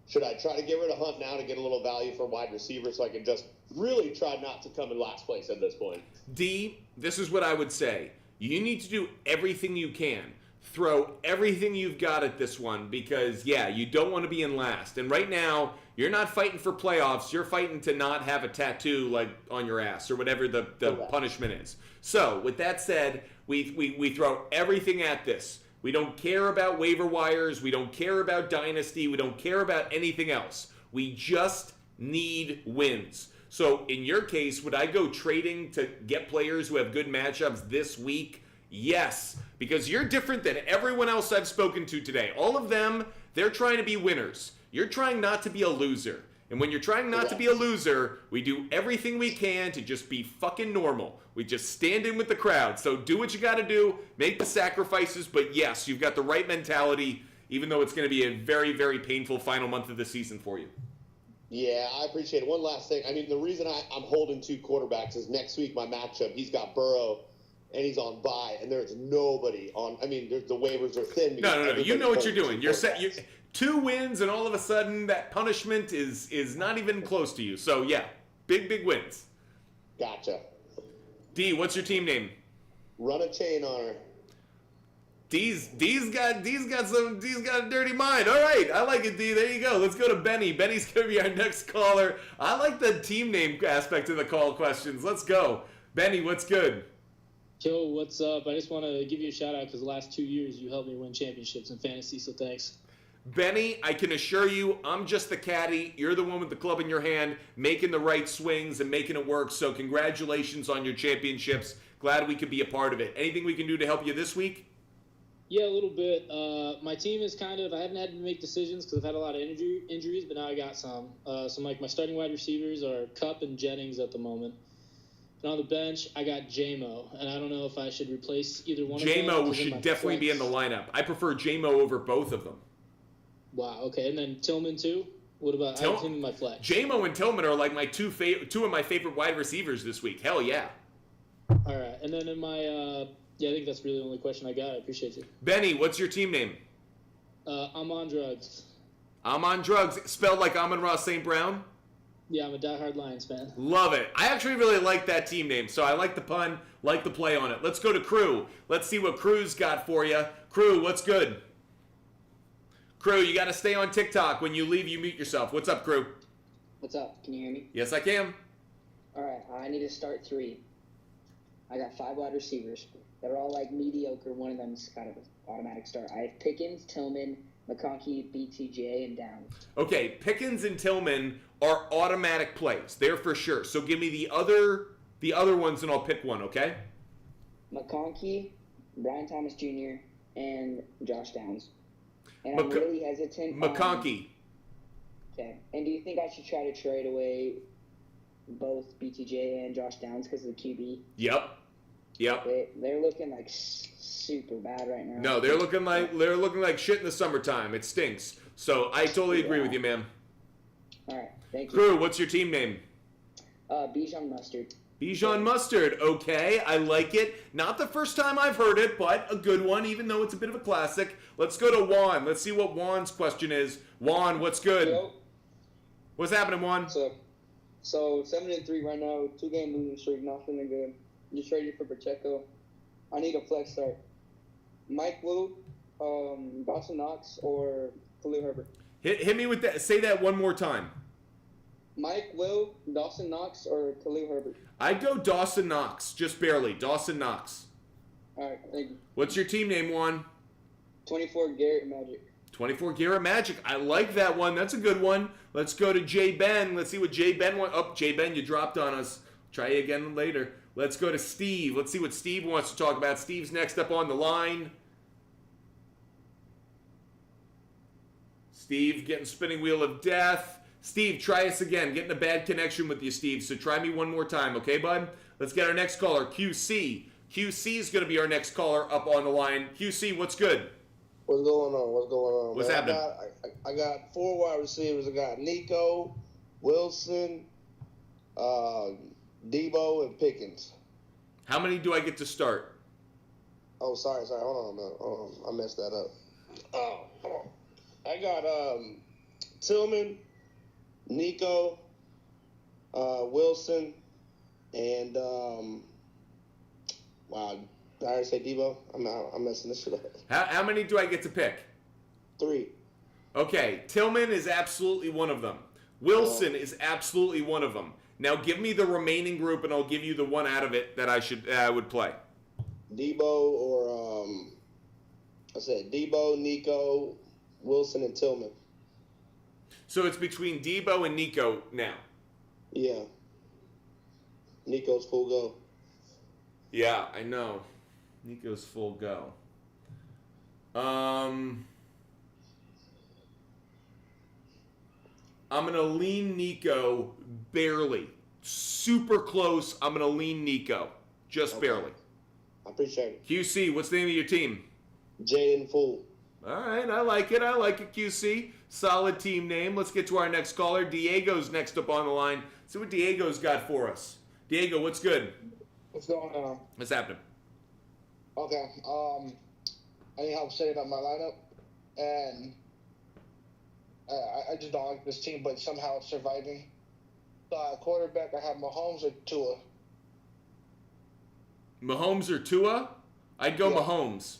should I try to get rid of Hunt now to get a little value for wide receiver so I can just really try not to come in last place at this point? D, this is what I would say. You need to do everything you can. Throw everything you've got at this one because, yeah, you don't want to be in last. And right now, you're not fighting for playoffs. You're fighting to not have a tattoo like on your ass or whatever the punishment is. So, with that said, we throw everything at this. We don't care about waiver wires. We don't care about dynasty. We don't care about anything else. We just need wins. So in your case, would I go trading to get players who have good matchups this week? Yes, because you're different than everyone else I've spoken to today. All of them, they're trying to be winners. You're trying not to be a loser. And when you're trying not to be a loser, we do everything we can to just be fucking normal. We just stand in with the crowd. So do what you got to do, make the sacrifices, but yes, you've got the right mentality, even though it's going to be a very, very painful final month of the season for you. Yeah, I appreciate it. One last thing. I mean, the reason I'm holding 2 quarterbacks is next week my matchup, he's got Burrow, and he's on bye, and there's nobody on. I mean, the waivers are thin. No. You know what you're doing. You're set. 2 wins, and all of a sudden that punishment is not even close to you. So yeah, big wins. Gotcha. D, what's your team name? Run a chain on her. D's got a dirty mind. All right, I like it, D. There you go. Let's go to Benny. Benny's gonna be our next caller. I like the team name aspect of the call questions. Let's go, Benny. What's good? Yo, what's up? I just want to give you a shout out because the last 2 years you helped me win championships in fantasy, so thanks. Benny, I can assure you, I'm just the caddy. You're the one with the club in your hand, making the right swings and making it work. So congratulations on your championships. Glad we could be a part of it. Anything we can do to help you this week? Yeah, a little bit. My team is I haven't had to make decisions because I've had a lot of injuries, but now I got some. So my starting wide receivers are Cup and Jennings at the moment. And on the bench, I got J-Mo, and I don't know if I should replace either one of them. J-Mo should definitely be in the lineup. I prefer J-Mo over both of them. Wow, okay. And then Tillman, too? What about I have him in my flex? J-Mo and Tillman are like my two of my favorite wide receivers this week. Hell yeah. All right. And then in my I think that's really the only question I got. I appreciate you. Benny, what's your team name? I'm on drugs. I'm on drugs, spelled like Amon-Ra St. Brown? Yeah, I'm a diehard Lions fan. Love it. I actually really like that team name, so I like the pun, like the play on it. Let's go to Crew. Let's see what Crew's got for you. Crew, what's good? Crew, you got to stay on TikTok. When you leave, you mute yourself. What's up, Crew? What's up? Can you hear me? Yes, I can. All right, I need to start 3. I got 5 wide receivers. They're all like mediocre. One of them's kind of an automatic start. I have Pickens, Tillman, McConkey, BTJ, and Down. Okay, Pickens and Tillman are automatic plays. They're for sure. So give me the other ones, and I'll pick one. Okay. McConkey, Brian Thomas Jr., and Josh Downs. And I'm really hesitant. McConkey. Okay. And do you think I should try to trade away both BTJ and Josh Downs because of the QB? Yep. They're looking like super bad right now. No, they're looking like shit in the summertime. It stinks. So I totally agree with you, man. All right, thank you. Crew, what's your team name? Bijan Mustard. Bijan Mustard. Okay, I like it. Not the first time I've heard it, but a good one, even though it's a bit of a classic. Let's go to Juan. Let's see what Juan's question is. Juan, what's good? Yo. What's happening, Juan? So 7-3 right now, 2-game losing streak, not feeling good. Just traded for Pacheco. I need a flex start. Mike Wu, Dawson Knox, or Khalil Herbert. Hit me with that. Say that one more time. Mike Will, Dawson Knox, or Khalil Herbert. I'd go Dawson Knox, just barely. Dawson Knox. All right, thank you. What's your team name, Juan? 24 Garrett Magic. 24 Garrett Magic. I like that one. That's a good one. Let's go to J Ben. Let's see what J Ben wants. Oh, J Ben, you dropped on us. Try you again later. Let's go to Steve. Let's see what Steve wants to talk about. Steve's next up on the line. Steve getting spinning wheel of death. Steve, try us again. Getting a bad connection with you, Steve. So try me one more time, okay, bud? Let's get our next caller, QC. QC is going to be our next caller up on the line. QC, what's good? What's going on? What's happening? I got 4 wide receivers. I got Nico, Wilson, Debo, and Pickens. How many do I get to start? Oh, sorry. Hold on. I messed that up. Oh, hold on. I got Tillman, Nico, Wilson, and wow, did I already say Debo? I'm messing this shit up. How many do I get to pick? 3. Okay, Tillman is absolutely one of them. Wilson is absolutely one of them. Now give me the remaining group, and I'll give you the one out of it that I would play. Debo or I said Debo, Nico, Wilson, and Tillman. So it's between Debo and Nico now. Yeah. Nico's full go. Yeah, I know. Nico's full go. I'm going to lean Nico barely. Super close. I'm going to lean Nico. Just barely. I appreciate it. QC, what's the name of your team? Jaden Fool. All right, I like it, QC. Solid team name. Let's get to our next caller. Diego's next up on the line. See what Diego's got for us. Diego, what's good? What's going on? What's happening? Okay. I need help setting up my lineup, and I just don't like this team, but somehow it's surviving. Quarterback, I have Mahomes or Tua. Mahomes or Tua? I'd go Mahomes.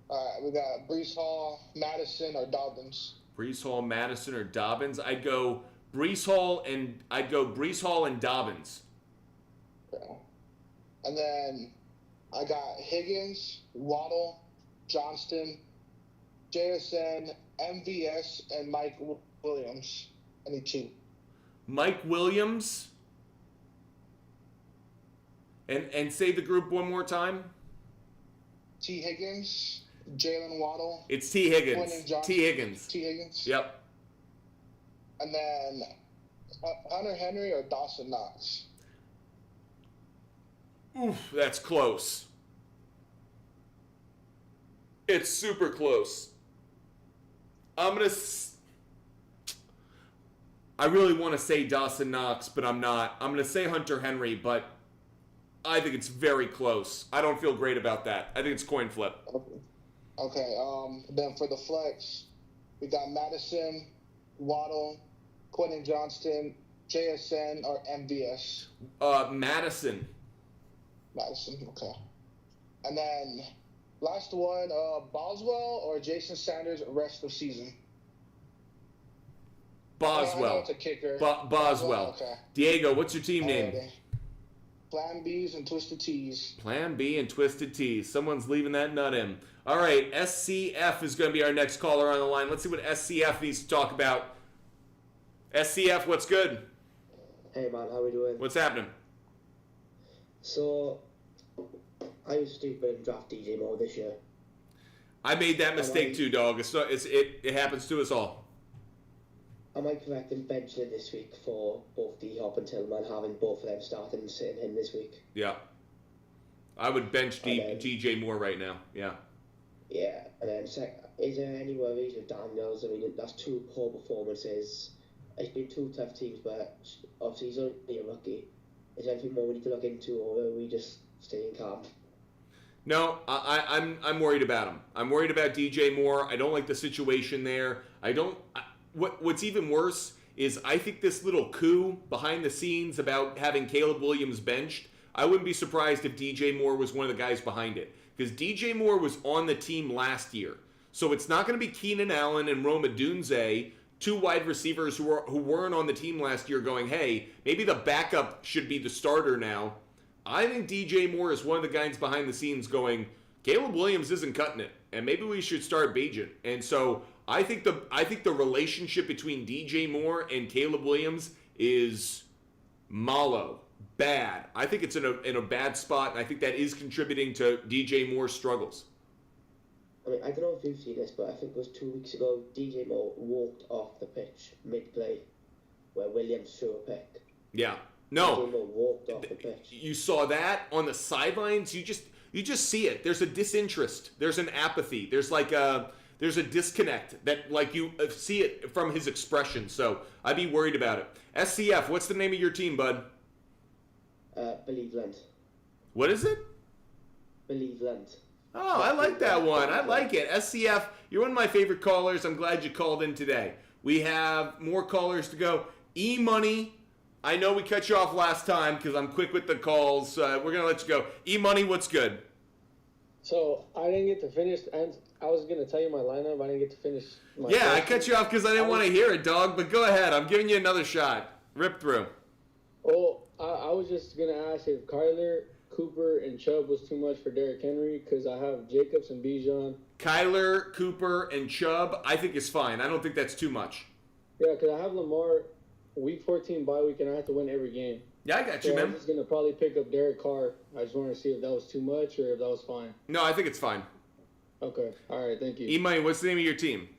We got Brees Hall, Madison, or Dobbins. Brees Hall, Madison, or Dobbins. I'd go Brees Hall and Dobbins. Okay. And then I got Higgins, Waddle, Johnston, JSN, MVS, and Mike Williams. I need 2. Mike Williams. And say the group one more time. T. Higgins, Jalen Waddle. It's T. Higgins. T. Higgins. T. Higgins. Yep. And then Hunter Henry or Dawson Knox. Oof, that's close. It's super close. I really want to say Dawson Knox, but I'm not. I'm going to say Hunter Henry, but I think it's very close. I don't feel great about that. I think it's coin flip. Okay. Then for the flex, we got Madison, Waddle, Quentin Johnston, JSN, or MVS. Madison. Madison. Okay. And then last one, Boswell or Jason Sanders rest of season. Boswell. I know it's a kicker. Boswell. Okay. Diego, what's your team name? Plan B's and Twisted T's. Plan B and Twisted T's. Someone's leaving that nut in. All right, SCF is going to be our next caller on the line. Let's see what SCF needs to talk about. SCF, what's good? Hey man, how we doing? What's happening? So, I was stupid and draft DJ Moore this year. I made that mistake too, dog. It happens to us all. Am I correct in benching it this week for both D-Hop and Tillman, having both of them starting and sitting him this week? Yeah. I would bench DJ Moore right now. Yeah. Yeah, and then is there any worries with Daniels? I mean, that's 2 poor performances. It's been 2 tough teams, but obviously he's only a rookie. Is there anything more we need to look into, or are we just staying calm? No, I'm worried about him. I'm worried about DJ Moore. I don't like the situation there. What's even worse is I think this little coup behind the scenes about having Caleb Williams benched, I wouldn't be surprised if DJ Moore was one of the guys behind it. Because DJ Moore was on the team last year. So it's not going to be Keenan Allen and Rome Odunze, 2 wide receivers who weren't on the team last year going, hey, maybe the backup should be the starter now. I think DJ Moore is one of the guys behind the scenes going, Caleb Williams isn't cutting it, and maybe we should start Bagent. And so I think the relationship between DJ Moore and Caleb Williams is mallow, bad. I think it's in a bad spot, and I think that is contributing to DJ Moore's struggles. I mean, I don't know if you've seen this, but I think it was 2 weeks ago, DJ Moore walked off the pitch mid-play where Williams threw a pick. Yeah. No. DJ Moore walked off the pitch. You saw that on the sidelines. You just see it. There's a disinterest. There's an apathy. There's a disconnect that you see it from his expression. So I'd be worried about it. SCF, what's the name of your team, bud? Believeland. What is it? Believeland. Oh, I like that one. I like it. SCF, you're one of my favorite callers. I'm glad you called in today. We have more callers to go. E-Money. I know we cut you off last time because I'm quick with the calls. We're going to let you go. E-Money, what's good? So, I didn't get to finish, and I was going to tell you my lineup. I didn't get to finish my Yeah, I cut you off because I didn't want to hear it, dog. But go ahead. I'm giving you another shot. Rip through. Well, I was just going to ask if Kyler, Cooper, and Chubb was too much for Derrick Henry because I have Jacobs and Bijan. Kyler, Cooper, and Chubb, I think is fine. I don't think that's too much. Yeah, because I have Lamar week 14 bye week, and I have to win every game. Yeah, I got you, man. I'm just going to probably pick up Derek Carr. I just wanted to see if that was too much or if that was fine. No, I think it's fine. Okay. All right, thank you. E-Money, what's the name of your team?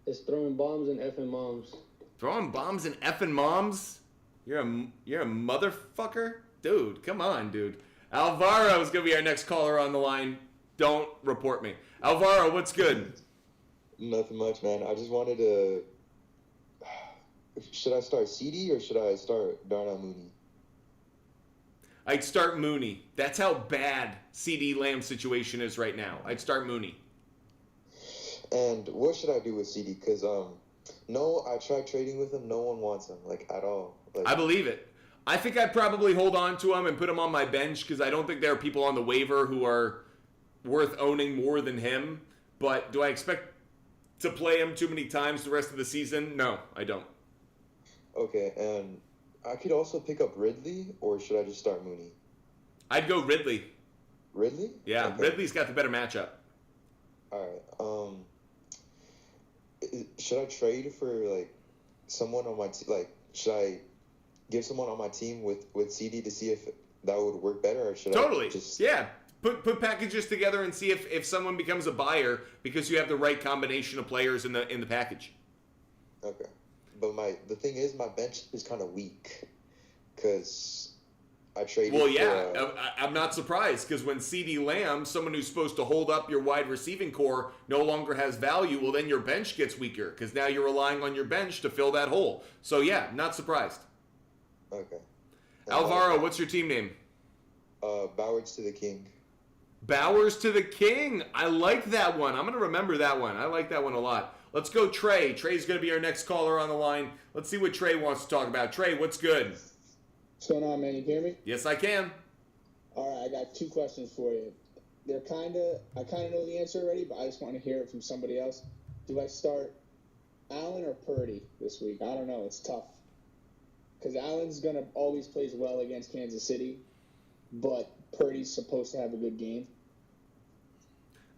It's Throwing Bombs and Effing Moms. Throwing Bombs and Effing Moms? You're a motherfucker? Dude, come on, dude. Alvaro is going to be our next caller on the line. Don't report me. Alvaro, what's good? Nothing much, man. I just wanted to... Should I start CD or should I start Darnell Mooney? I'd start Mooney. That's how bad CD Lamb situation is right now. I'd start Mooney. And what should I do with CD? Because, I tried trading with him. No one wants him, at all. I believe it. I think I'd probably hold on to him and put him on my bench because I don't think there are people on the waiver who are worth owning more than him. but do I expect to play him too many times the rest of the season? No, I don't. Okay, and I could also pick up Ridley, or should I just start Mooney? I'd go Ridley. Ridley? Yeah, Okay. Ridley's got the better matchup. All right. Should I trade for like someone on my should I give someone on my team with CD to see if that would work better, or should Totally. I just Put packages together and see if someone becomes a buyer because you have the right combination of players in the package. Okay. But the thing is, my bench is kind of weak because I traded. Well, yeah, I'm not surprised because when CD Lamb, someone who's supposed to hold up your wide receiving core, no longer has value, well, then your bench gets weaker because now you're relying on your bench to fill that hole. So, yeah, not surprised. Okay. Alvaro, what's your team name? Bowers to the King. Bowers to the King. I like that one. I'm going to remember that one. I like that one a lot. Let's go Trey. Trey's going to be our next caller on the line. Let's see what Trey wants to talk about. Trey, what's good? What's going on, man? You hear me? Yes, I can. All right, I got 2 questions for you. I kind of know the answer already, but I just want to hear it from somebody else. Do I start Allen or Purdy this week? I don't know. It's tough. Because Allen's going to always plays well against Kansas City, but Purdy's supposed to have a good game.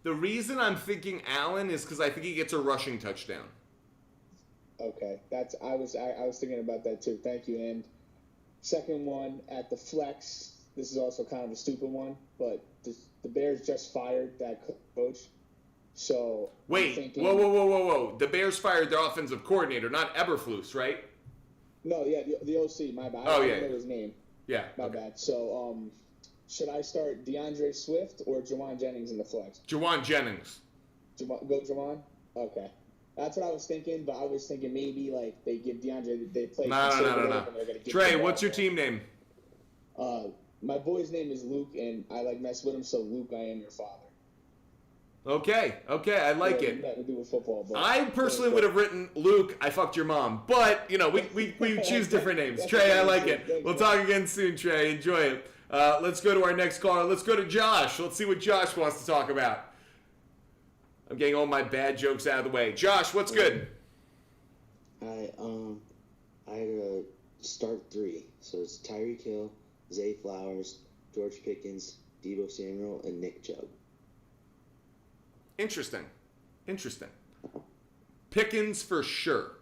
The reason I'm thinking Allen is because I think he gets a rushing touchdown. Okay, I was thinking about that too. Thank you. And second one at the flex. This is also kind of a stupid one, but the Bears just fired that coach. So wait, thinking, whoa! The Bears fired their offensive coordinator, not Eberflus, right? No, yeah, the OC. My bad. Oh, I yeah. don't know his name. Yeah, my bad. So should I start DeAndre Swift or Jawan Jennings in the flex? Jawan Jennings. Go Jawan? Okay. That's what I was thinking, but I was thinking maybe like they give DeAndre, they play. No. Trey, what's your team name? My boy's name is Luke, and I like mess with him, so Luke, I am your father. Okay, I like it. Nothing to do with football. But I personally would have written Luke, I fucked your mom. But, we choose different names. Trey, I like it. We'll talk again soon, Trey. Enjoy it. Let's go to our next caller. Let's go to Josh. Let's see what Josh wants to talk about. I'm getting all my bad jokes out of the way. Josh, what's good? I had to start 3. So it's Tyreek Hill, Zay Flowers, George Pickens, Deebo Samuel, and Nick Chubb. Interesting. Pickens for sure.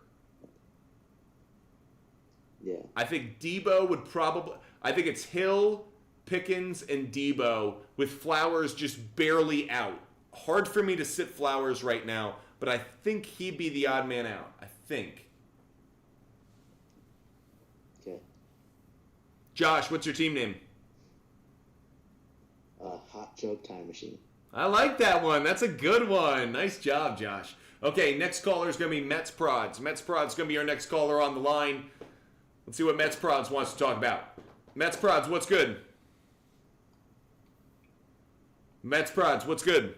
Yeah. I think Deebo would probably... I think it's Hill, Pickens, and Deebo with Flowers just barely out. Hard for me to sit Flowers right now, but I think he'd be the odd man out. I think. Okay. Josh, what's your team name? Hot Jug Time Machine. I like that one. That's a good one. Nice job, Josh. Okay, next caller is going to be Mets Prods. Mets Prods is going to be our next caller on the line. Let's see what Mets Prods wants to talk about. Mets Prods, what's good? Mets Prods, what's good?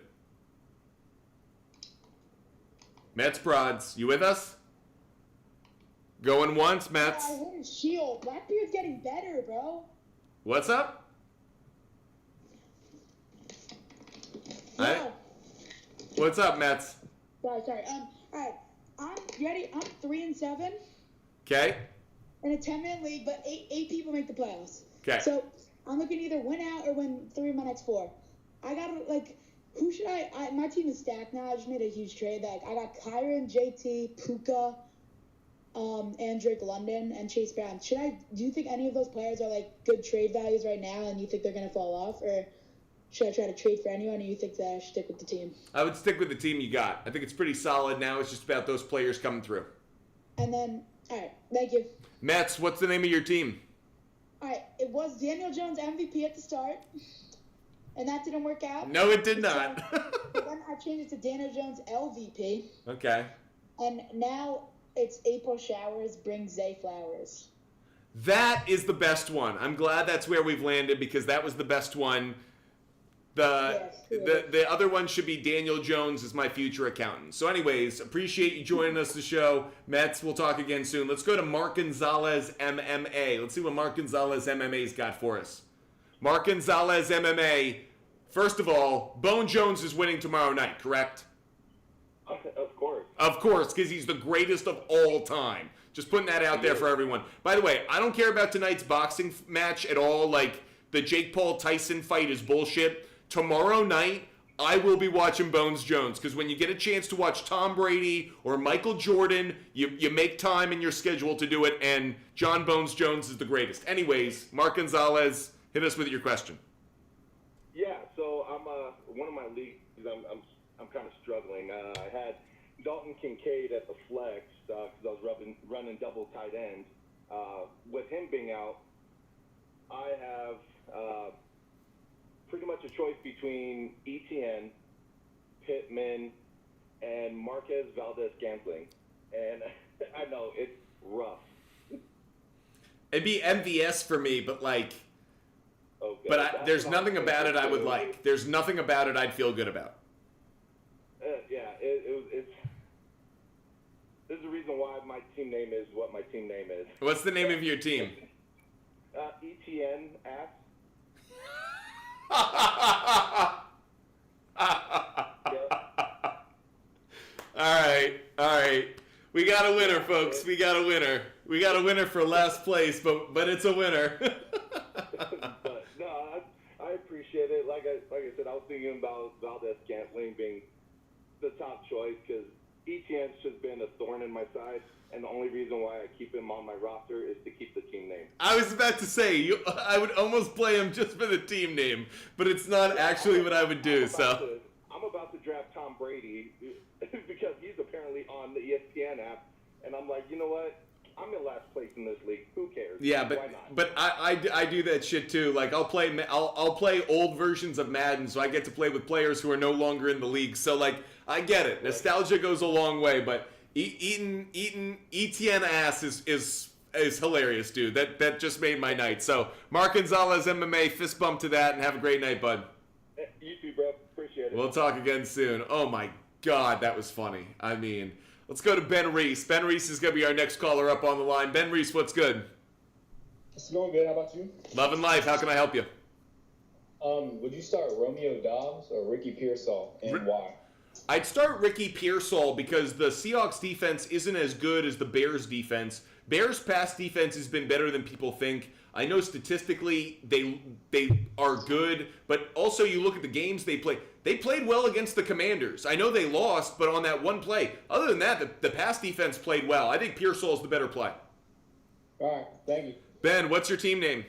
Mets Prods, you with us? Going once, Mets. What is Shield? Blackbeard's getting better, bro. What's up? No. What's up, Mets? Sorry. All right. I'm ready. I'm 3-7 Okay. in a 10-man league, but eight people make the playoffs. Okay. So I'm looking to either win out or win 3 of my next 4. I gotta who should I? My team is stacked now. I just made a huge trade. I got Kyron, JT, Puka, and Drake London and Chase Brown. Do you think any of those players are good trade values right now, and you think they're gonna fall off, or should I try to trade for anyone, or you think that I should stick with the team? I would stick with the team you got. I think it's pretty solid now. It's just about those players coming through. And then, all right, thank you. Mets, what's the name of your team? All right, it was Daniel Jones MVP at the start, and that didn't work out. No, it did not. But then I changed it to Daniel Jones LVP, Okay. and now it's April Showers brings Zay Flowers. That is the best one. I'm glad that's where we've landed because that was the best one. The other one should be Daniel Jones is my future accountant. So anyways, appreciate you joining us the show. Mets, we'll talk again soon. Let's go to Mark Gonzalez MMA. Let's see what Mark Gonzalez MMA's got for us. Mark Gonzalez MMA. First of all, Bone Jones is winning tomorrow night, correct? Of course. Of course, because he's the greatest of all time. Just putting that out there for everyone. By the way, I don't care about tonight's boxing match at all. Like, the Jake Paul Tyson fight is bullshit. Tomorrow night, I will be watching Bones Jones, because when you get a chance to watch Tom Brady or Michael Jordan, you make time in your schedule to do it, and John Bones Jones is the greatest. Anyways, Mark Gonzalez, hit us with your question. Yeah, so I'm one of my leagues. I'm kind of struggling. I had Dalton Kincaid at the flex because I was running double tight end. With him being out, I have pretty much a choice between ETN, Pittman, and Marquez Valdez-Scantling. And I know it's rough. It'd be MVS for me, but like, Okay. but there's nothing about it I would like. There's nothing about it I'd feel good about. Yeah, it's. There's a reason why my team name is what my team name is. What's the name of your team? ETN ass. All right. We got a winner, folks. We got a winner. We got a winner for last place, but it's a winner. But no, I appreciate it. Like I said, I was thinking about Valdez-Scantling being the top choice because ETN's just been a thorn in my side, and the only reason why I keep him on my roster is to keep the team name. I was about to say, I would almost play him just for the team name, but it's not actually what I would do. I'm about to draft Tom Brady because he's apparently on the ESPN app, and I'm like, you know what? I'm in last place in this league. Who cares? Yeah, Why not? but I do that shit too. Like I'll play old versions of Madden, so I get to play with players who are no longer in the league. So like I get it. Nostalgia goes a long way, but eating ETN ass is hilarious, dude. That just made my night. So Mark Gonzalez MMA, fist bump to that, and have a great night, bud. You too, bro. Appreciate it. We'll talk again soon. Oh my God, that was funny. I mean, let's go to Ben Reese. Ben Reese is going to be our next caller up on the line. Ben Reese, what's good? It's going good. How about you? Loving life. How can I help you? Would you start Romeo Dobbs or Ricky Pearsall, and why? I'd start Ricky Pearsall because the Seahawks defense isn't as good as the Bears defense. Bears pass defense has been better than people think. I know statistically they are good, but also you look at the games they play. They played well against the Commanders. I know they lost, but on that one play. Other than that, the pass defense played well. I think Pearsall is the better play. All right, thank you. Ben, what's your team name?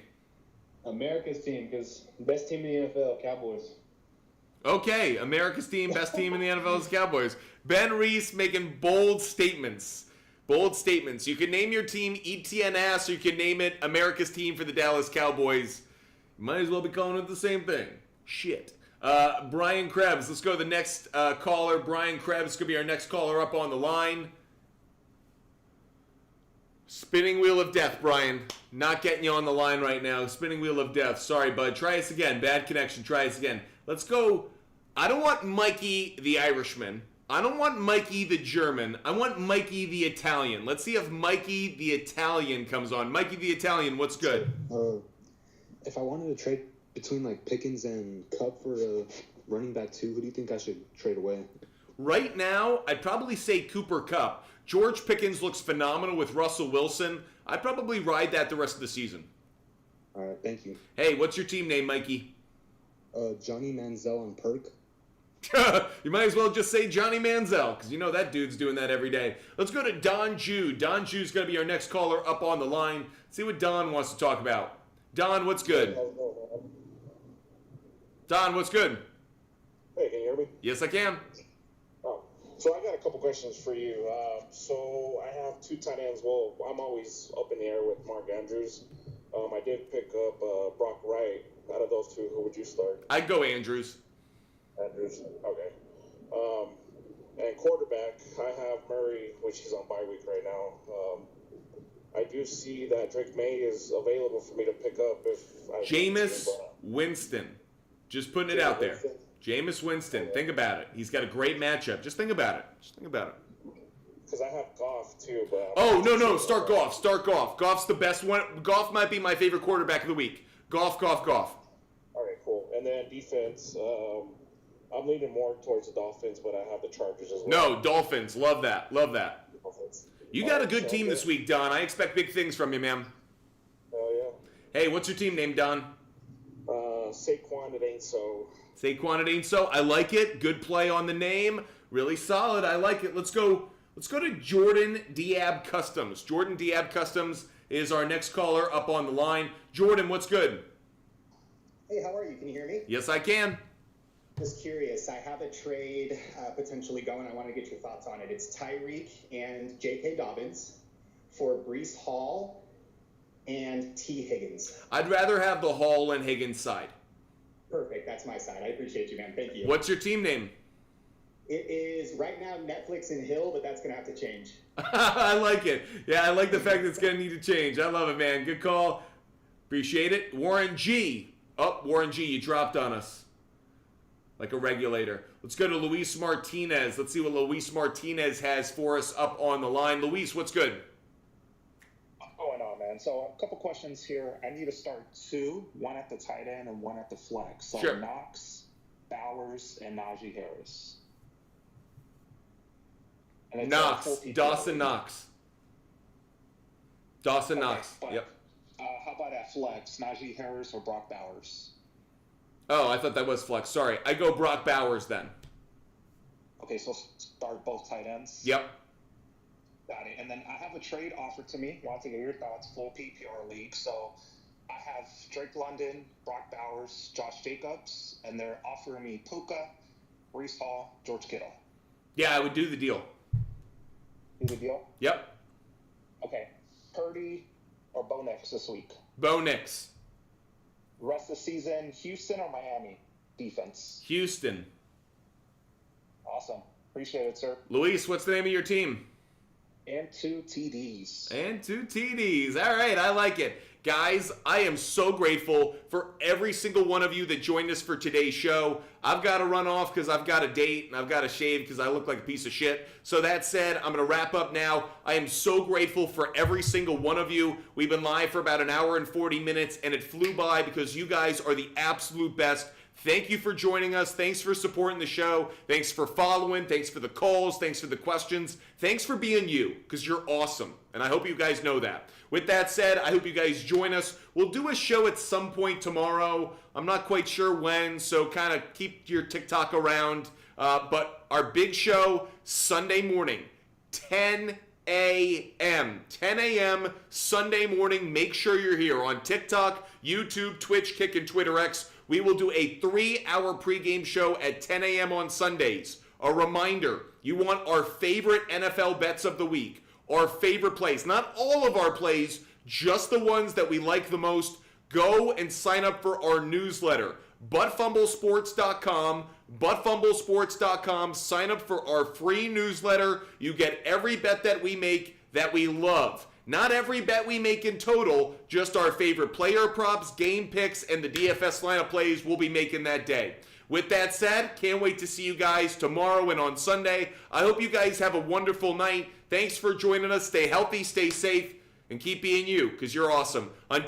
America's team, because best team in the NFL, Cowboys. Okay, America's team, best team in the NFL is Cowboys. Ben Reese making bold statements. Bold statements. You can name your team ETNS, or you can name it America's team for the Dallas Cowboys. You might as well be calling it the same thing. Shit. Brian Krebs, let's go to the next caller. Brian Krebs is going to be our next caller up on the line. Spinning wheel of death, Brian. Not getting you on the line right now. Spinning wheel of death. Sorry, bud. Try us again. Bad connection. Try us again. Let's go. I don't want Mikey the Irishman. I don't want Mikey the German. I want Mikey the Italian. Let's see if Mikey the Italian comes on. Mikey the Italian, what's good? If I wanted to trade between like Pickens and Cup for a running back too, who do you think I should trade away? Right now, I'd probably say Cooper Kupp. George Pickens looks phenomenal with Russell Wilson. I'd probably ride that the rest of the season. All right, thank you. Hey, what's your team name, Mikey? Johnny Manziel and Perk. You might as well just say Johnny Manziel, because you know that dude's doing that every day. Let's go to Don Jude. Don Jude's going to be our next caller up on the line. See what Don wants to talk about. Don, what's good? Don, what's good? Hey, can you hear me? Yes, I can. Oh, so I got a couple questions for you. So I have two tight ends. Well, I'm always up in the air with Mark Andrews. I did pick up Brock Wright. Out of those two, who would you start? I'd go Andrews. Andrews, okay. And quarterback, I have Murray, which he's on bye week right now. I do see that Drake May is available for me to pick up if I Jameis Winston. Just putting it out there. Jameis Winston. Think about it. He's got a great matchup. Just think about it. Just think about it. Because I have Goff too, but no. Start Goff. Start Goff. Goff's the best one. Goff might be my favorite quarterback of the week. Goff. All right, cool. And then defense, I'm leaning more towards the Dolphins, but I have the Chargers as well. No, Dolphins. Love that. Love that. Dolphins. You got a good team this week, Don. I expect big things from you, man. Hell yeah. Hey, what's your team name, Don? Saquon, it ain't so. Saquon, it ain't so. I like it. Good play on the name. Really solid. I like it. Let's go to Jordan Diab Customs. Jordan Diab Customs is our next caller up on the line. Jordan, what's good? Hey, how are you? Can you hear me? Yes, I can. Just curious. I have a trade potentially going. I want to get your thoughts on it. It's Tyreek and J.K. Dobbins for Brees Hall and T. Higgins. I'd rather have the Hall and Higgins side. Perfect. That's my side. I appreciate you, man. Thank you. What's your team name? It is right now Netflix and Hill, but that's going to have to change. I like it. Yeah, I like the fact that it's going to need to change. I love it, man. Good call. Appreciate it. Warren G. Oh, Warren G., you dropped on us like a regulator. Let's go to Luis Martinez. Let's see what Luis Martinez has for us up on the line. Luis, what's good? What's going on, man? So a couple questions here. I need to start two, one at the tight end and one at the flex. So sure. Knox, Bowers, and Najee Harris. And Knox. Dawson Knox. Dawson okay, Knox. But, yep. How about at flex, Najee Harris or Brock Bowers? Oh, I thought that was flex. Sorry. I go Brock Bowers then. Okay, so start both tight ends? Yep. Got it. And then I have a trade offered to me. Want to get your thoughts. Full PPR league. So I have Drake London, Brock Bowers, Josh Jacobs, and they're offering me Puka, Brees Hall, George Kittle. Yeah, I would do the deal. Do the deal? Yep. Okay. Purdy or Bo Nix this week? Bo Nix. Rest of the season, Houston or Miami defense? Houston. Awesome. Appreciate it, sir. Luis, what's the name of your team? And 2 TDs. And 2 TDs. All right, I like it. Guys, I am so grateful for every single one of you that joined us for today's show. I've got to run off because I've got a date and I've got to shave because I look like a piece of shit. So that said, I'm going to wrap up now. I am so grateful for every single one of you. We've been live for about an hour and 40 minutes and it flew by because you guys are the absolute best. Thank you for joining us. Thanks for supporting the show. Thanks for following. Thanks for the calls. Thanks for the questions. Thanks for being you, because you're awesome. And I hope you guys know that. With that said, I hope you guys join us. We'll do a show at some point tomorrow. I'm not quite sure when, so kind of keep your TikTok around. But our big show, Sunday morning, 10 a.m. 10 a.m. Sunday morning. Make sure you're here on TikTok, YouTube, Twitch, Kick, and Twitter X. We will do a 3-hour pregame show at 10 a.m. on Sundays. A reminder, you want our favorite NFL bets of the week, our favorite plays, not all of our plays, just the ones that we like the most. Go and sign up for our newsletter, buttfumblesports.com, buttfumblesports.com. Sign up for our free newsletter. You get every bet that we make that we love. Not every bet we make in total, just our favorite player props, game picks, and the DFS lineup plays we'll be making that day. With that said, can't wait to see you guys tomorrow and on Sunday. I hope you guys have a wonderful night. Thanks for joining us. Stay healthy, stay safe, and keep being you, because you're awesome. Until